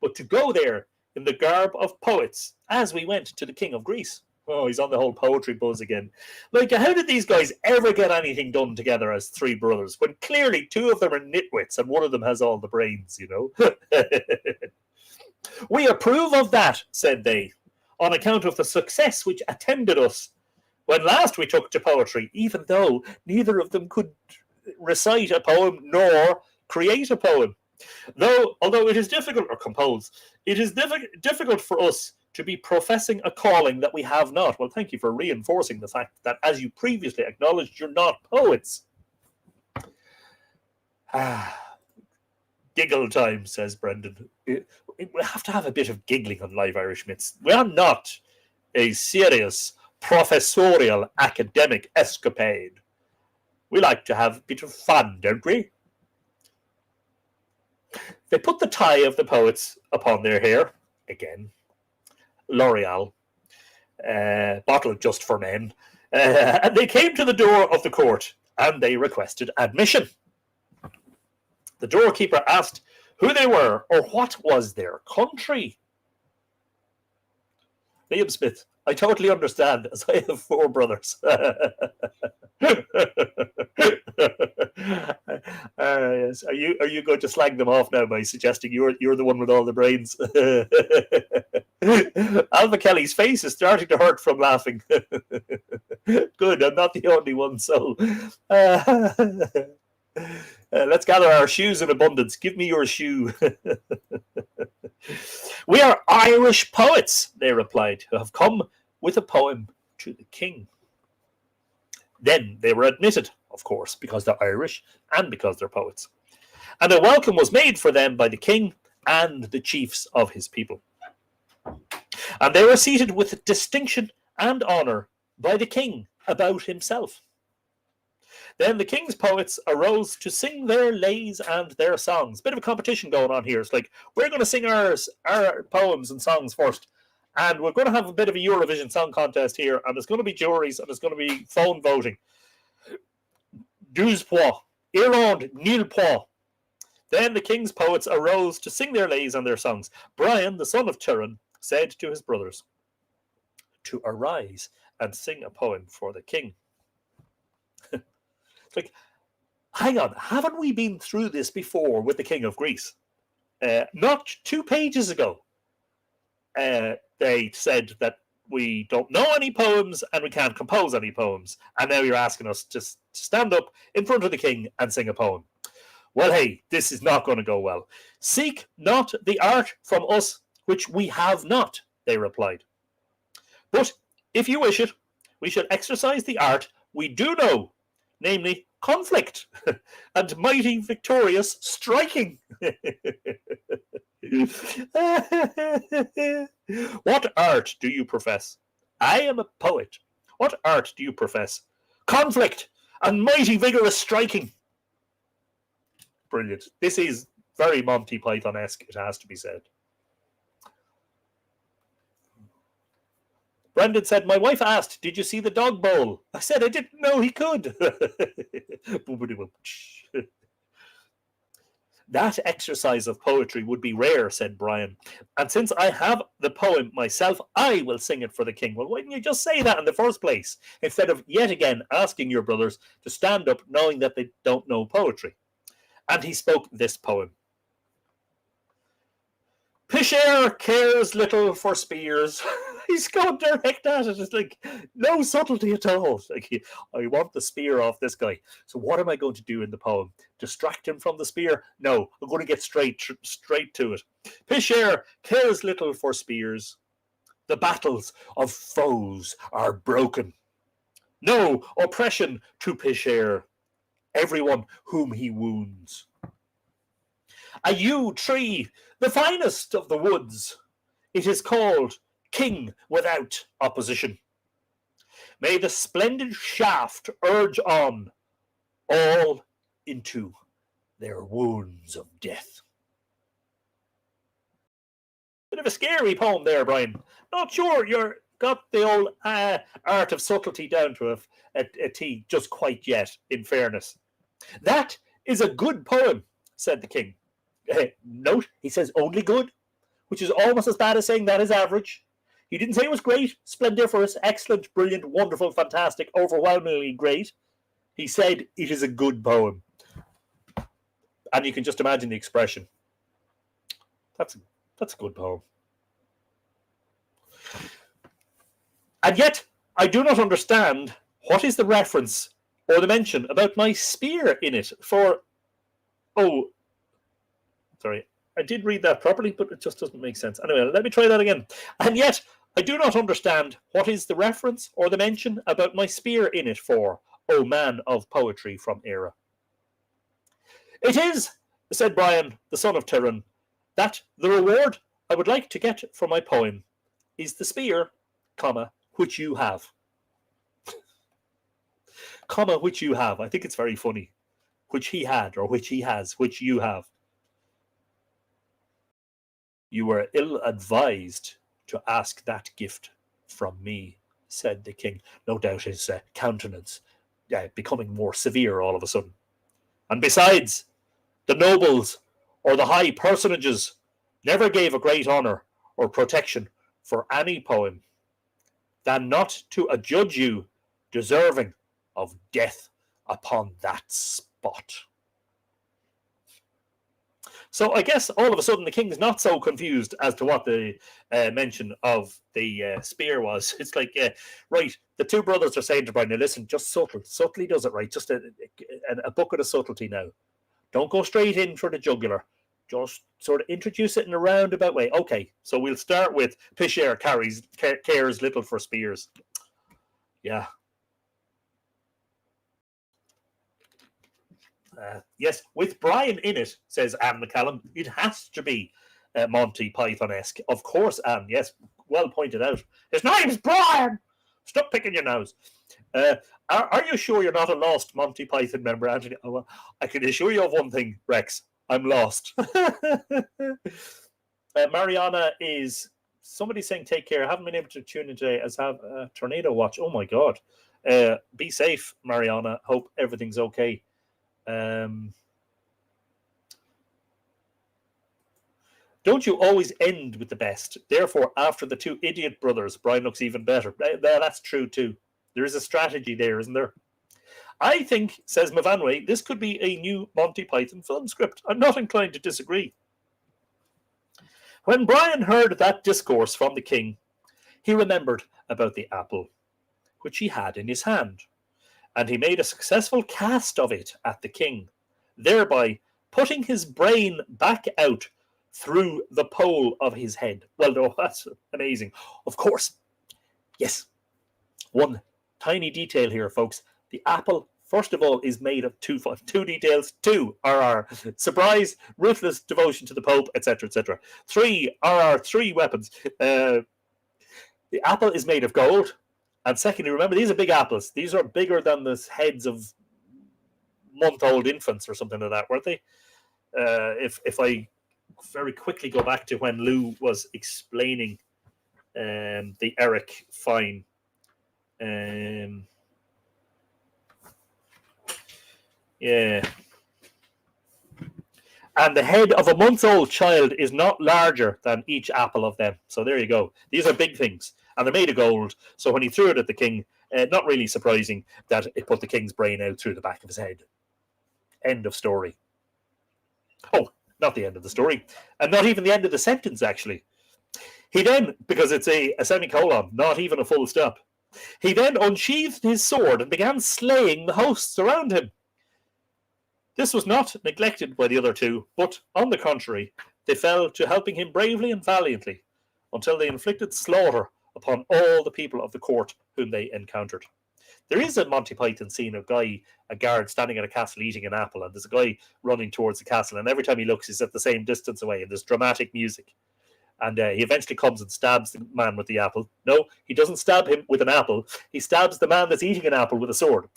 "but to go there in the garb of poets, as we went to the king of Greece." Oh, he's on the whole poetry buzz again. Like, how did these guys ever get anything done together as 3 brothers, when clearly 2 of them are nitwits and one of them has all the brains, you know? "We approve of that," said they, "on account of the success which attended us when last we took to poetry, even though neither of them could recite a poem nor create a poem. Although it is difficult, or compose, it is difficult for us to be professing a calling that we have not." Well, thank you for reinforcing the fact that, as you previously acknowledged, you're not poets. Giggle time, says Brendan. We have to have a bit of giggling on Live Irish Myths. We are not a serious professorial academic escapade. We like to have a bit of fun, don't we? They put the tie of the poets upon their hair, again, L'Oreal, bottle just for men, and they came to the door of the court, and they requested admission. The doorkeeper asked who they were, or what was their country. Liam Smith, I totally understand, as I have 4 brothers. Yes. Are you going to slag them off now by suggesting you're the one with all the brains? Alva Kelly's face is starting to hurt from laughing. Good, I'm not the only one. So let's gather our shoes in abundance. Give me your shoe. "We are Irish poets," they replied, "who have come with a poem to the king. Then they were admitted, of course, because they're Irish and because they're poets. And a welcome was made for them by the king and the chiefs of his people. And they were seated with distinction and honour by the king about himself. Then the king's poets arose to sing their lays and their songs. Bit of a competition going on here. It's like, we're going to sing our poems and songs first. And we're going to have a bit of a Eurovision Song Contest here. And there's going to be juries and there's going to be phone voting. 12 points. Irland, nil points. Then the king's poets arose to sing their lays and their songs. Brian, the son of Tuireann, said to his brothers to arise and sing a poem for the king. It's like, hang on, haven't we been through this before with the king of Greece? Not 2 pages ago, they said that we don't know any poems and we can't compose any poems. And now you're asking us to stand up in front of the king and sing a poem. Well, hey, this is not going to go well. Seek not the art from us which we have not, they replied. But if you wish it, we should exercise the art we do know, namely conflict and mighty victorious striking. What art do you profess? I am a poet. What art do you profess? Conflict and mighty vigorous striking. Brilliant. This is very Monty Python-esque, it has to be said. Brendan said, my wife asked, did you see the dog bowl? I said, I didn't know he could. That exercise of poetry would be rare, said Brian. And since I have the poem myself, I will sing it for the king. Well, why didn't you just say that in the first place, instead of yet again asking your brothers to stand up knowing that they don't know poetry? And he spoke this poem. Pisher cares little for spears. He's gone direct at it. It's like no subtlety at all. It's like, I want the spear off this guy. So what am I going to do in the poem? Distract him from the spear? No, I'm going to get straight to it. Pisher cares little for spears. The battles of foes are broken. No oppression to Pisher, everyone whom he wounds. A yew tree, the finest of the woods, it is called King without opposition. May the splendid shaft urge on all into their wounds of death. Bit of a scary poem there, Brian. Not sure you're got the old art of subtlety down to a T just quite yet, in fairness. That is a good poem, said the king. Note, he says only good, which is almost as bad as saying that is average. He didn't say it was great, splendiferous, excellent, brilliant, wonderful, fantastic, overwhelmingly great. He said it is a good poem. And you can just imagine the expression. That's a good poem. And yet, I do not understand what is the reference or the mention about my spear in it for... Oh, sorry. I did read that properly, but it just doesn't make sense. Anyway, let me try that again. And yet, I do not understand what is the reference or the mention about my spear in it for, O man of poetry from Era. It is, said Brian, the son of Tuireann, that the reward I would like to get for my poem is the spear, comma, which you have. Comma, which you have. I think it's very funny. Which he had, or which he has, which you have. You were ill-advised to ask that gift from me, said the king. No doubt his countenance becoming more severe all of a sudden. And besides, the nobles or the high personages never gave a great honour or protection for any poem than not to adjudge you deserving of death upon that spot. So I guess all of a sudden the king's not so confused as to what the mention of the spear was. It's like, right, the two brothers are saying to Brian, now listen, just subtly does it right, just a bucket of subtlety now. Don't go straight in for the jugular. just sort of introduce it in a roundabout way. Okay, so we'll start with Pisher cares little for spears. Yeah. Yes, with Brian in it, says Anne McCallum. It has to be Monty Python-esque. Of course, Anne. Yes, well pointed out. His name's Brian! Stop picking your nose. Are you sure you're not a lost Monty Python member, Anthony? Oh, well, I can assure you of one thing, Rex. I'm lost. Mariana is... Somebody saying take care. I haven't been able to tune in today as have a tornado watch. Oh, my God. Be safe, Mariana. Hope everything's okay. Don't you always end with the best? Therefore, after the two idiot brothers, Brian looks even better. That's true too. There is a strategy there, isn't there? I think, says Mavanway, this could be a new Monty Python film script. I'm not inclined to disagree. When Brian heard that discourse from the king, he remembered about the apple, which he had in his hand, and he made a successful cast of it at the king, thereby putting his brain back out through the pole of his head. Well, no, that's amazing. Of course, yes. One tiny detail here, folks. The apple, first of all, is made of two details. 2 are our surprise, ruthless devotion to the Pope, etc., etc. 3 are our 3 weapons. The apple is made of gold. And secondly, remember, these are big apples. These are bigger than the heads of month-old infants or something like that, weren't they? If I very quickly go back to when Lou was explaining the Eric Fine. Yeah. And the head of a month-old child is not larger than each apple of them. So there you go. These are big things. And they're made of gold. So when he threw it at the king, not really surprising that it put the king's brain out through the back of his head. End of story. Oh, not the end of the story. And not even the end of the sentence, actually. He then, because it's a semicolon, not even a full stop, he then unsheathed his sword and began slaying the hosts around him. This was not neglected by the other two, but, on the contrary, they fell to helping him bravely and valiantly, until they inflicted slaughter upon all the people of the court whom they encountered. There is a Monty Python scene of a guard standing at a castle eating an apple, and there's a guy running towards the castle, and every time he looks, he's at the same distance away, and there's dramatic music. And he eventually comes and stabs the man with the apple. No, he doesn't stab him with an apple. He stabs the man that's eating an apple with a sword.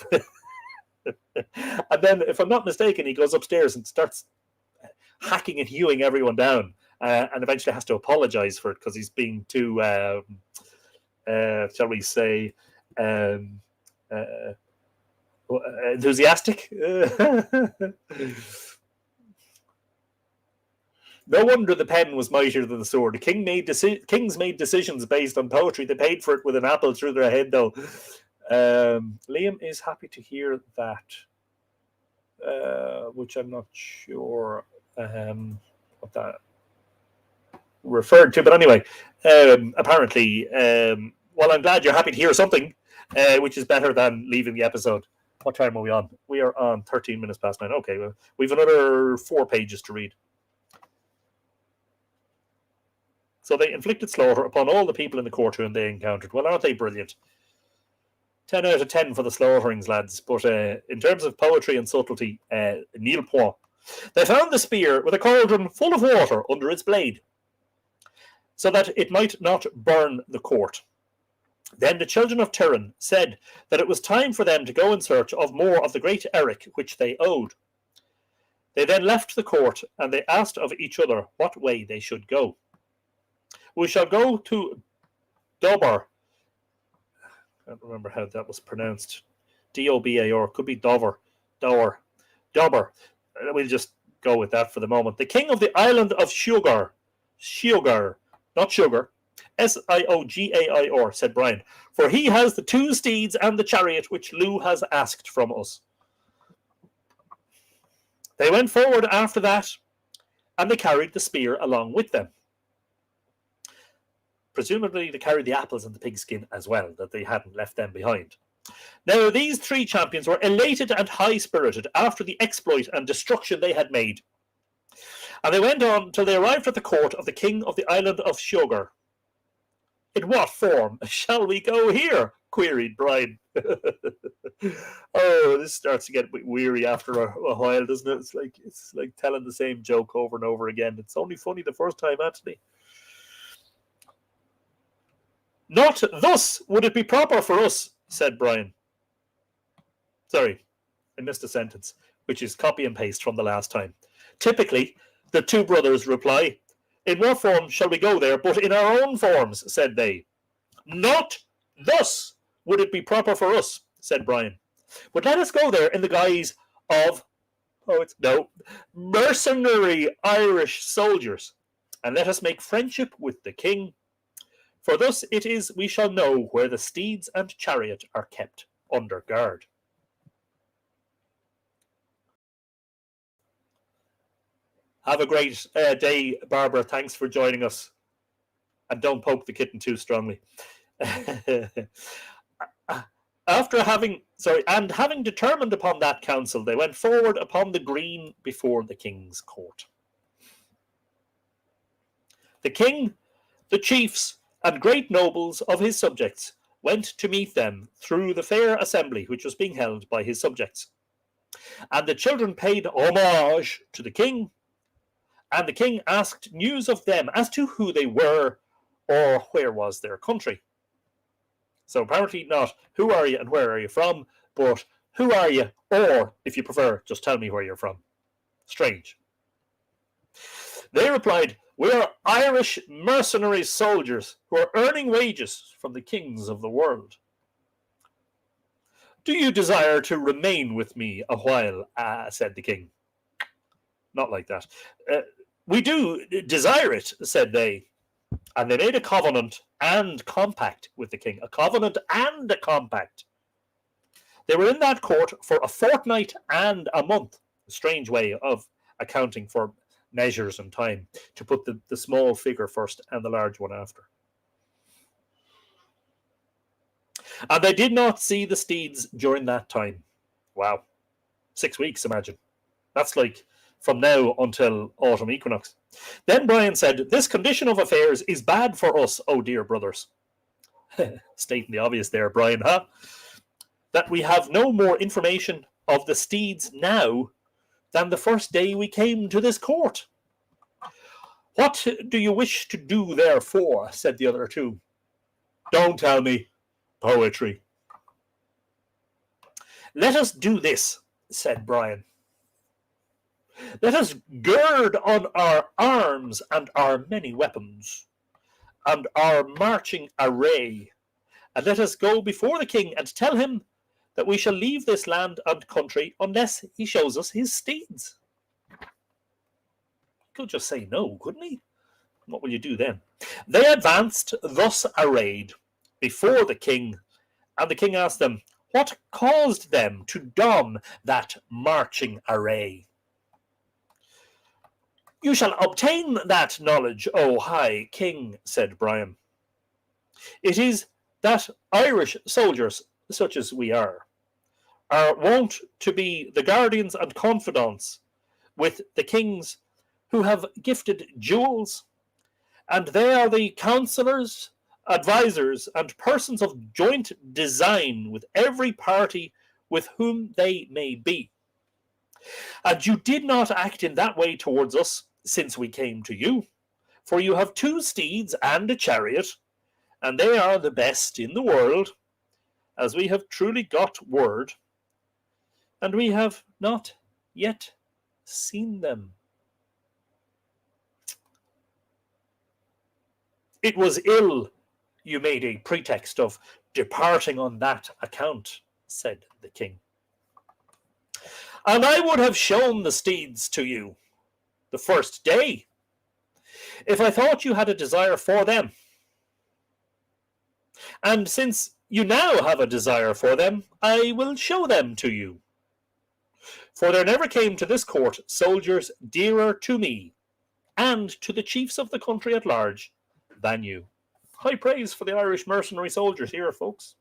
And then, if I'm not mistaken, he goes upstairs and starts hacking and hewing everyone down, and eventually has to apologize for it because he's being too, shall we say, enthusiastic. No wonder the pen was mightier than the sword. The kings made decisions based on poetry. They paid for it with an apple through their head, though. Liam is happy to hear that, which I'm not sure what that referred to. But anyway, apparently, well, I'm glad you're happy to hear something, which is better than leaving the episode. What time are we on? We are on 13 minutes past 9. Okay, well, we've another 4 pages to read. So they inflicted slaughter upon all the people in the court whom they encountered. Well, aren't they brilliant? 10 out of 10 for the slaughterings, lads. But in terms of poetry and subtlety, nil point. They found the spear with a cauldron full of water under its blade, so that it might not burn the court. Then the children of Tuireann said that it was time for them to go in search of more of the great Eric which they owed. They then left the court, and they asked of each other what way they should go. We shall go to Dobar. I don't remember how that was pronounced. D-O-B-A-R. Could be Dover. Dover. We'll just go with that for the moment. The king of the island of Sugar, not sugar, S-I-O-G-A-I-R, said Brian, for he has the 2 steeds and the chariot which Lou has asked from us. They went forward after that, and they carried the spear along with them. Presumably they carried the apples and the pigskin as well, that they hadn't left them behind. Now, these 3 champions were elated and high-spirited after the exploit and destruction they had made. And they went on till they arrived at the court of the king of the island of Sugar. In what form shall we go here? Queried Brian. Oh, this starts to get a bit weary after a while, doesn't it? It's like telling the same joke over and over again. It's only funny the first time, Anthony. Not thus would it be proper for us, said Brian. Sorry, I missed a sentence, which is copy and paste from the last time. Typically, the two brothers reply, in what form shall we go there, but in our own forms, said they. Not thus would it be proper for us, said Brian. But let us go there in the guise of mercenary Irish soldiers, and let us make friendship with the king. For thus it is we shall know where the steeds and chariot are kept under guard. Have a great day, Barbara. Thanks for joining us. And don't poke the kitten too strongly. Having determined upon that counsel, they went forward upon the green before the king's court. The king, the chiefs, and great nobles of his subjects went to meet them through the fair assembly which was being held by his subjects. And the children paid homage to the king, and the king asked news of them as to who they were or where was their country. So apparently not who are you and where are you from, but who are you, or if you prefer, just tell me where you're from. Strange. They replied, we are Irish mercenary soldiers who are earning wages from the kings of the world. Do you desire to remain with me a while, said the king. Not like that. We do desire it, said they. And they made a covenant and compact with the king. A covenant and a compact. They were in that court for a fortnight and a month. A strange way of accounting for measures and time, to put the small figure first and the large one after. And they did not see the steeds during that time. Wow. 6 weeks, imagine. That's like from now until autumn equinox. Then Brian said, this condition of affairs is bad for us, oh dear brothers. Stating the obvious there, Brian, huh? That we have no more information of the steeds now than the first day we came to this court. What do you wish to do therefore? Said the other two. Don't tell me. Poetry. Let us do this, said Brian. Let us gird on our arms and our many weapons, and our marching array, and let us go before the king and tell him that we shall leave this land and country unless he shows us his steeds. He could just say no, couldn't he? What will you do then? They advanced thus arrayed before the king, and the king asked them, what caused them to don that marching array? You shall obtain that knowledge, O high king, said Brian. It is that Irish soldiers, such as we are wont to be the guardians and confidants with the kings who have gifted jewels, and they are the counsellors, advisers, and persons of joint design with every party with whom they may be. And you did not act in that way towards us since we came to you, for you have 2 steeds and a chariot, and they are the best in the world, as we have truly got word, and we have not yet seen them. It was ill you made a pretext of departing on that account, said the king. And I would have shown the steeds to you the first day, if I thought you had a desire for them. And since you now have a desire for them, I will show them to you. For there never came to this court soldiers dearer to me, and to the chiefs of the country at large, than you. High praise for the Irish mercenary soldiers here, folks.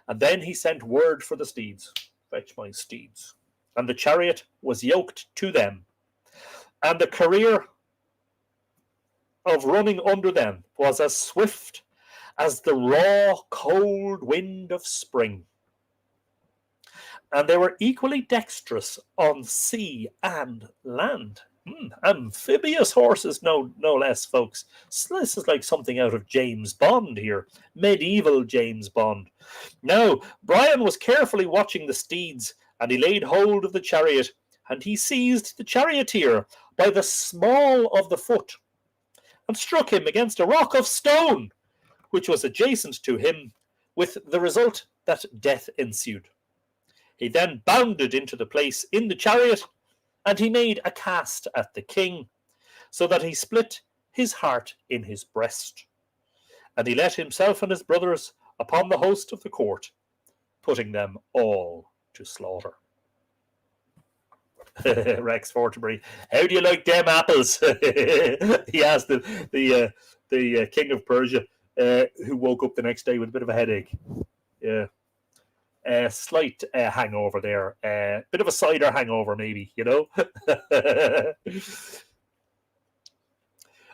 And then he sent word for the steeds. Fetch my steeds. And the chariot was yoked to them. and the career of running under them was as swift as the raw, cold wind of spring. And they were equally dexterous on sea and land. Amphibious horses, no less, folks. So this is like something out of James Bond here, medieval James Bond. Now, Brian was carefully watching the steeds, and he laid hold of the chariot, and he seized the charioteer by the small of the foot, and struck him against a rock of stone, which was adjacent to him, with the result that death ensued. He then bounded into the place in the chariot, and he made a cast at the king, so that he split his heart in his breast. And he let himself and his brothers upon the host of the court, putting them all to slaughter. Rex Fortenbury, how do you like them apples? He asked the king of Persia, who woke up the next day with a bit of a headache. Yeah. Slight hangover there. Bit of a cider hangover, maybe, you know.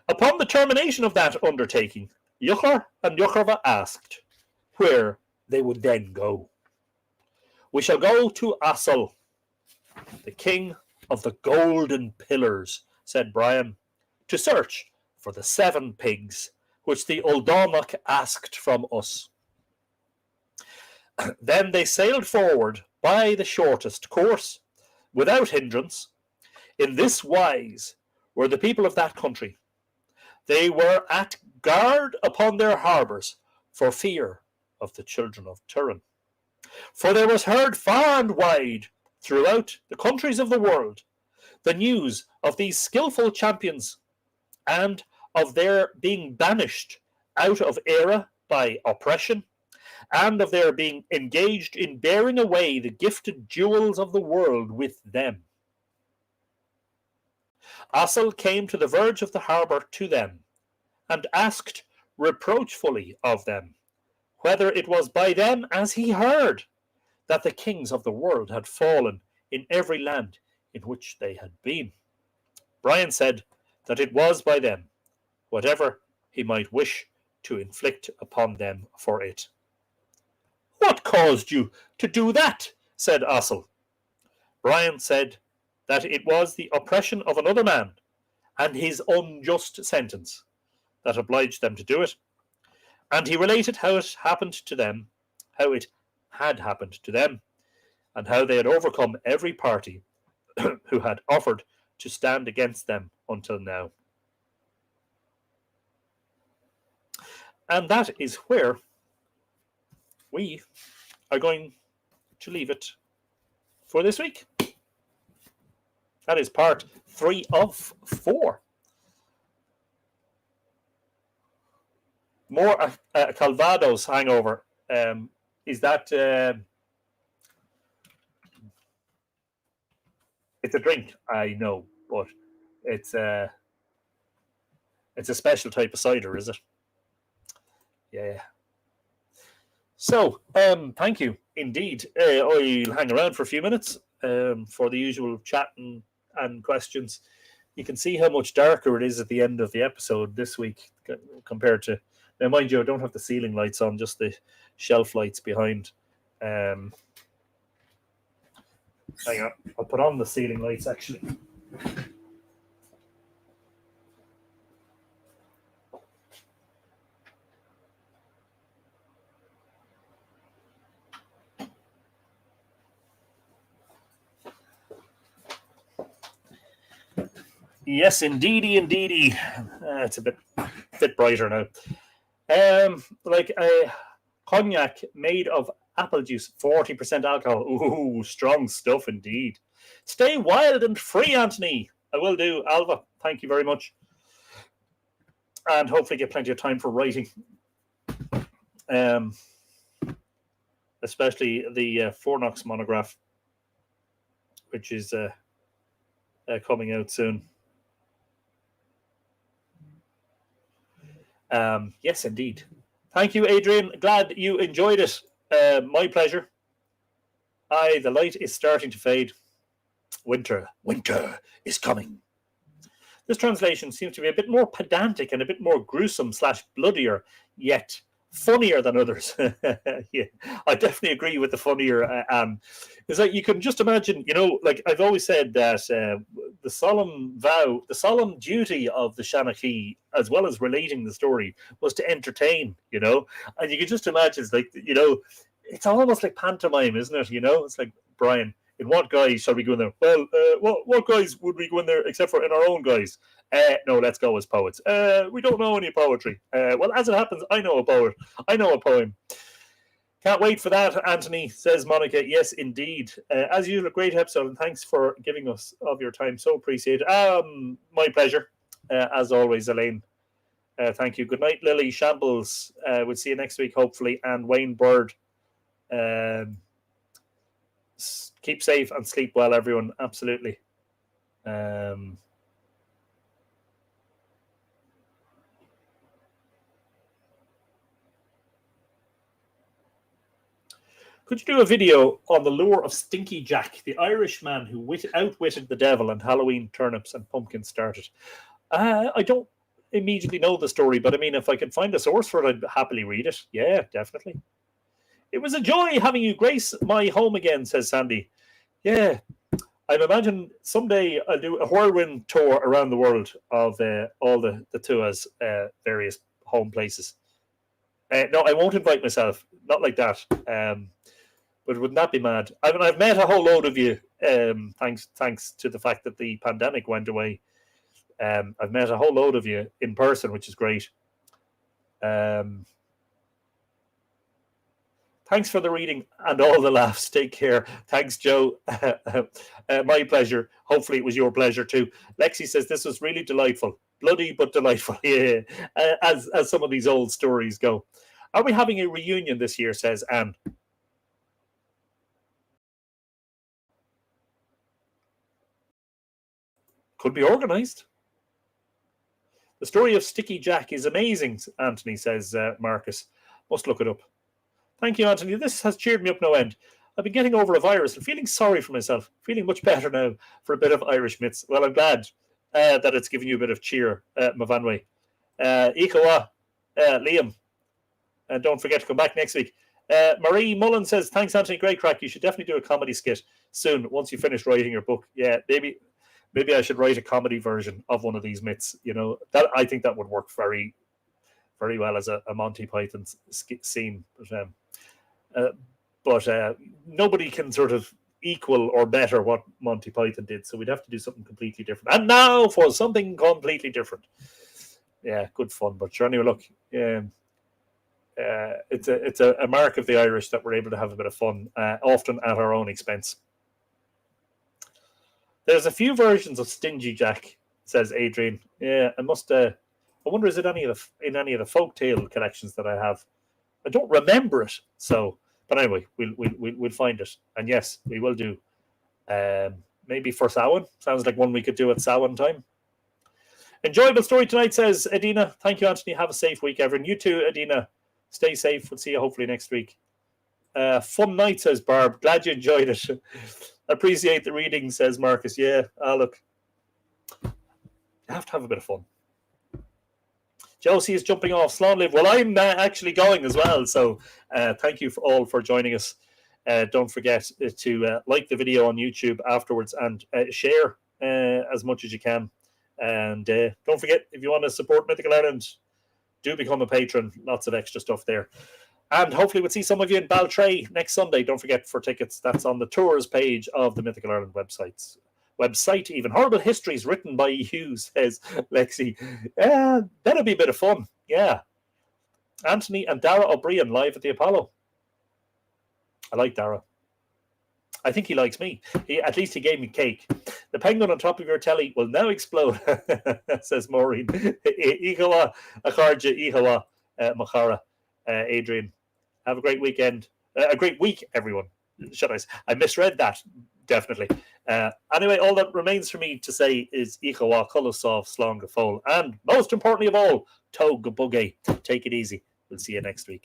Upon the termination of that undertaking, Yuchar and Yucharva asked where they would then go. We shall go to Assal, the king of the golden pillars, said Brian, to search for the 7 pigs which the Uldamach asked from us. Then they sailed forward by the shortest course, without hindrance. In this wise were the people of that country. They were at guard upon their harbours for fear of the children of Tuireann. For there was heard far and wide throughout the countries of the world the news of these skillful champions, and of their being banished out of Eire by oppression, and of their being engaged in bearing away the gifted jewels of the world with them. Assal came to the verge of the harbour to them, and asked reproachfully of them whether it was by them, as he heard, that the kings of the world had fallen in every land in which they had been. Brian said that it was by them, whatever he might wish to inflict upon them for it. What caused you to do that? Said Assal. Brian said that it was the oppression of another man and his unjust sentence that obliged them to do it. And he related how it happened to them, how it had happened to them, and how they had overcome every party who had offered to stand against them until now. And that is where we are going to leave it for this week. That is part 3 of 4. More Calvados hangover. Is that... it's a drink, I know, but it's a special type of cider, is it? Yeah. So, thank you indeed. I'll hang around for a few minutes for the usual chat and questions. You can see how much darker it is at the end of the episode this week compared to... Now, mind you, I don't have the ceiling lights on, just the shelf lights behind. Hang on, I'll put on the ceiling lights, actually. Yes, indeedy. It's a bit brighter now. Like a cognac made of apple juice, 40% alcohol. Ooh, strong stuff indeed. Stay wild and free, Anthony. I will do. Alva, thank you very much. And hopefully get plenty of time for writing. Especially the Fornox monograph, which is coming out soon. Yes, indeed. Thank you, Adrian. Glad you enjoyed it. My pleasure. The light is starting to fade. Winter is coming. This translation seems to be a bit more pedantic and a bit more gruesome / bloodier, yet funnier than others. Yeah, I definitely agree with the funnier. It's like you can just imagine, like I've always said that the solemn duty of the Shanachie, as well as relating the story, was to entertain. And you can just imagine, it's like it's almost like pantomime, isn't it? It's like, Brian, in what guise shall we go in there? Well, what guise would we go in there except for in our own guise? No, let's go as poets. We don't know any poetry. Well, as it happens, I know a poet. I know a poem. Can't wait for that, Anthony, says Monica. Yes, indeed. As usual, a great episode, and thanks for giving us of your time. So appreciate it. My pleasure. As always, Elaine. Thank you. Good night, Lily Shambles. We'll see you next week, hopefully. And Wayne Bird. Keep safe and sleep well, everyone. Absolutely. Could you do a video on the lore of Stinky Jack, the Irishman who outwitted the devil and Halloween turnips and pumpkins started? I don't immediately know the story, but I mean, if I could find a source for it, I'd happily read it. Yeah, definitely. It was a joy having you grace my home again, says Sandy. Yeah, I imagine someday I'll do a whirlwind tour around the world of all the Tua's various home places. No, I won't invite myself. Not like that. But wouldn't that be mad? I mean, I've met a whole load of you, thanks to the fact that the pandemic went away. I've met a whole load of you in person, which is great. Thanks for the reading and all the laughs. Take care. Thanks, Joe. My pleasure. Hopefully it was your pleasure too. Lexi says this was really delightful. Bloody but delightful. Yeah, as some of these old stories go. Are we having a reunion this year, says Anne? Could be organised. The story of Sticky Jack is amazing, Anthony says. Marcus. Must look it up. Thank you, Anthony. This has cheered me up no end. I've been getting over a virus and feeling sorry for myself. Feeling much better now for a bit of Irish myths. Well, I'm glad that it's giving you a bit of cheer, Mavanway. Ikawa, Liam. And don't forget to come back next week. Marie Mullen says, thanks, Anthony. Great crack. You should definitely do a comedy skit soon once you finish writing your book. Yeah, maybe I should write a comedy version of one of these myths. That I think that would work very, very well as a Monty Python scene. But nobody can sort of equal or better what Monty Python did. So we'd have to do something completely different. And now for something completely different. Yeah, good fun. But sure, anyway, look, it's a mark of the Irish that we're able to have a bit of fun, often at our own expense. There's a few versions of Stingy Jack, says Adrian. Yeah, I wonder, is it in any of the folktale collections that I have? I don't remember it. So, but anyway, we'll find it. And yes, we will do. Maybe for Samhain. Sounds like one we could do at Samhain time. Enjoyable story tonight, says Adina. Thank you, Anthony. Have a safe week, everyone. You too, Adina. Stay safe. We'll see you hopefully next week. Fun night, says Barb. Glad you enjoyed it. Appreciate the reading, says Marcus. Yeah, look. You have to have a bit of fun. Josie is jumping off. Slán live. Well, I'm actually going as well. So thank you all for joining us. Don't forget to like the video on YouTube afterwards and share as much as you can. And don't forget, if you want to support Mythical Ireland, do become a patron. Lots of extra stuff there. And hopefully we'll see some of you in Baltray next Sunday. Don't forget for tickets. That's on the tours page of the Mythical Ireland website even. Horrible Histories written by you, says Lexi. That'll be a bit of fun. Yeah. Anthony and Dara O'Brien live at the Apollo. I like Dara. I think he likes me. At least he gave me cake. The penguin on top of your telly will now explode, says Maureen. Ihawa, Akarja, Ihawa, Machara, Adrian. Have a great weekend. A great week, everyone. Should I say? I misread that, definitely. Anyway, all that remains for me to say is Ihawa, Kulosov, Slán Gafol, and most importantly of all, Tog Bugge. Take it easy. We'll see you next week.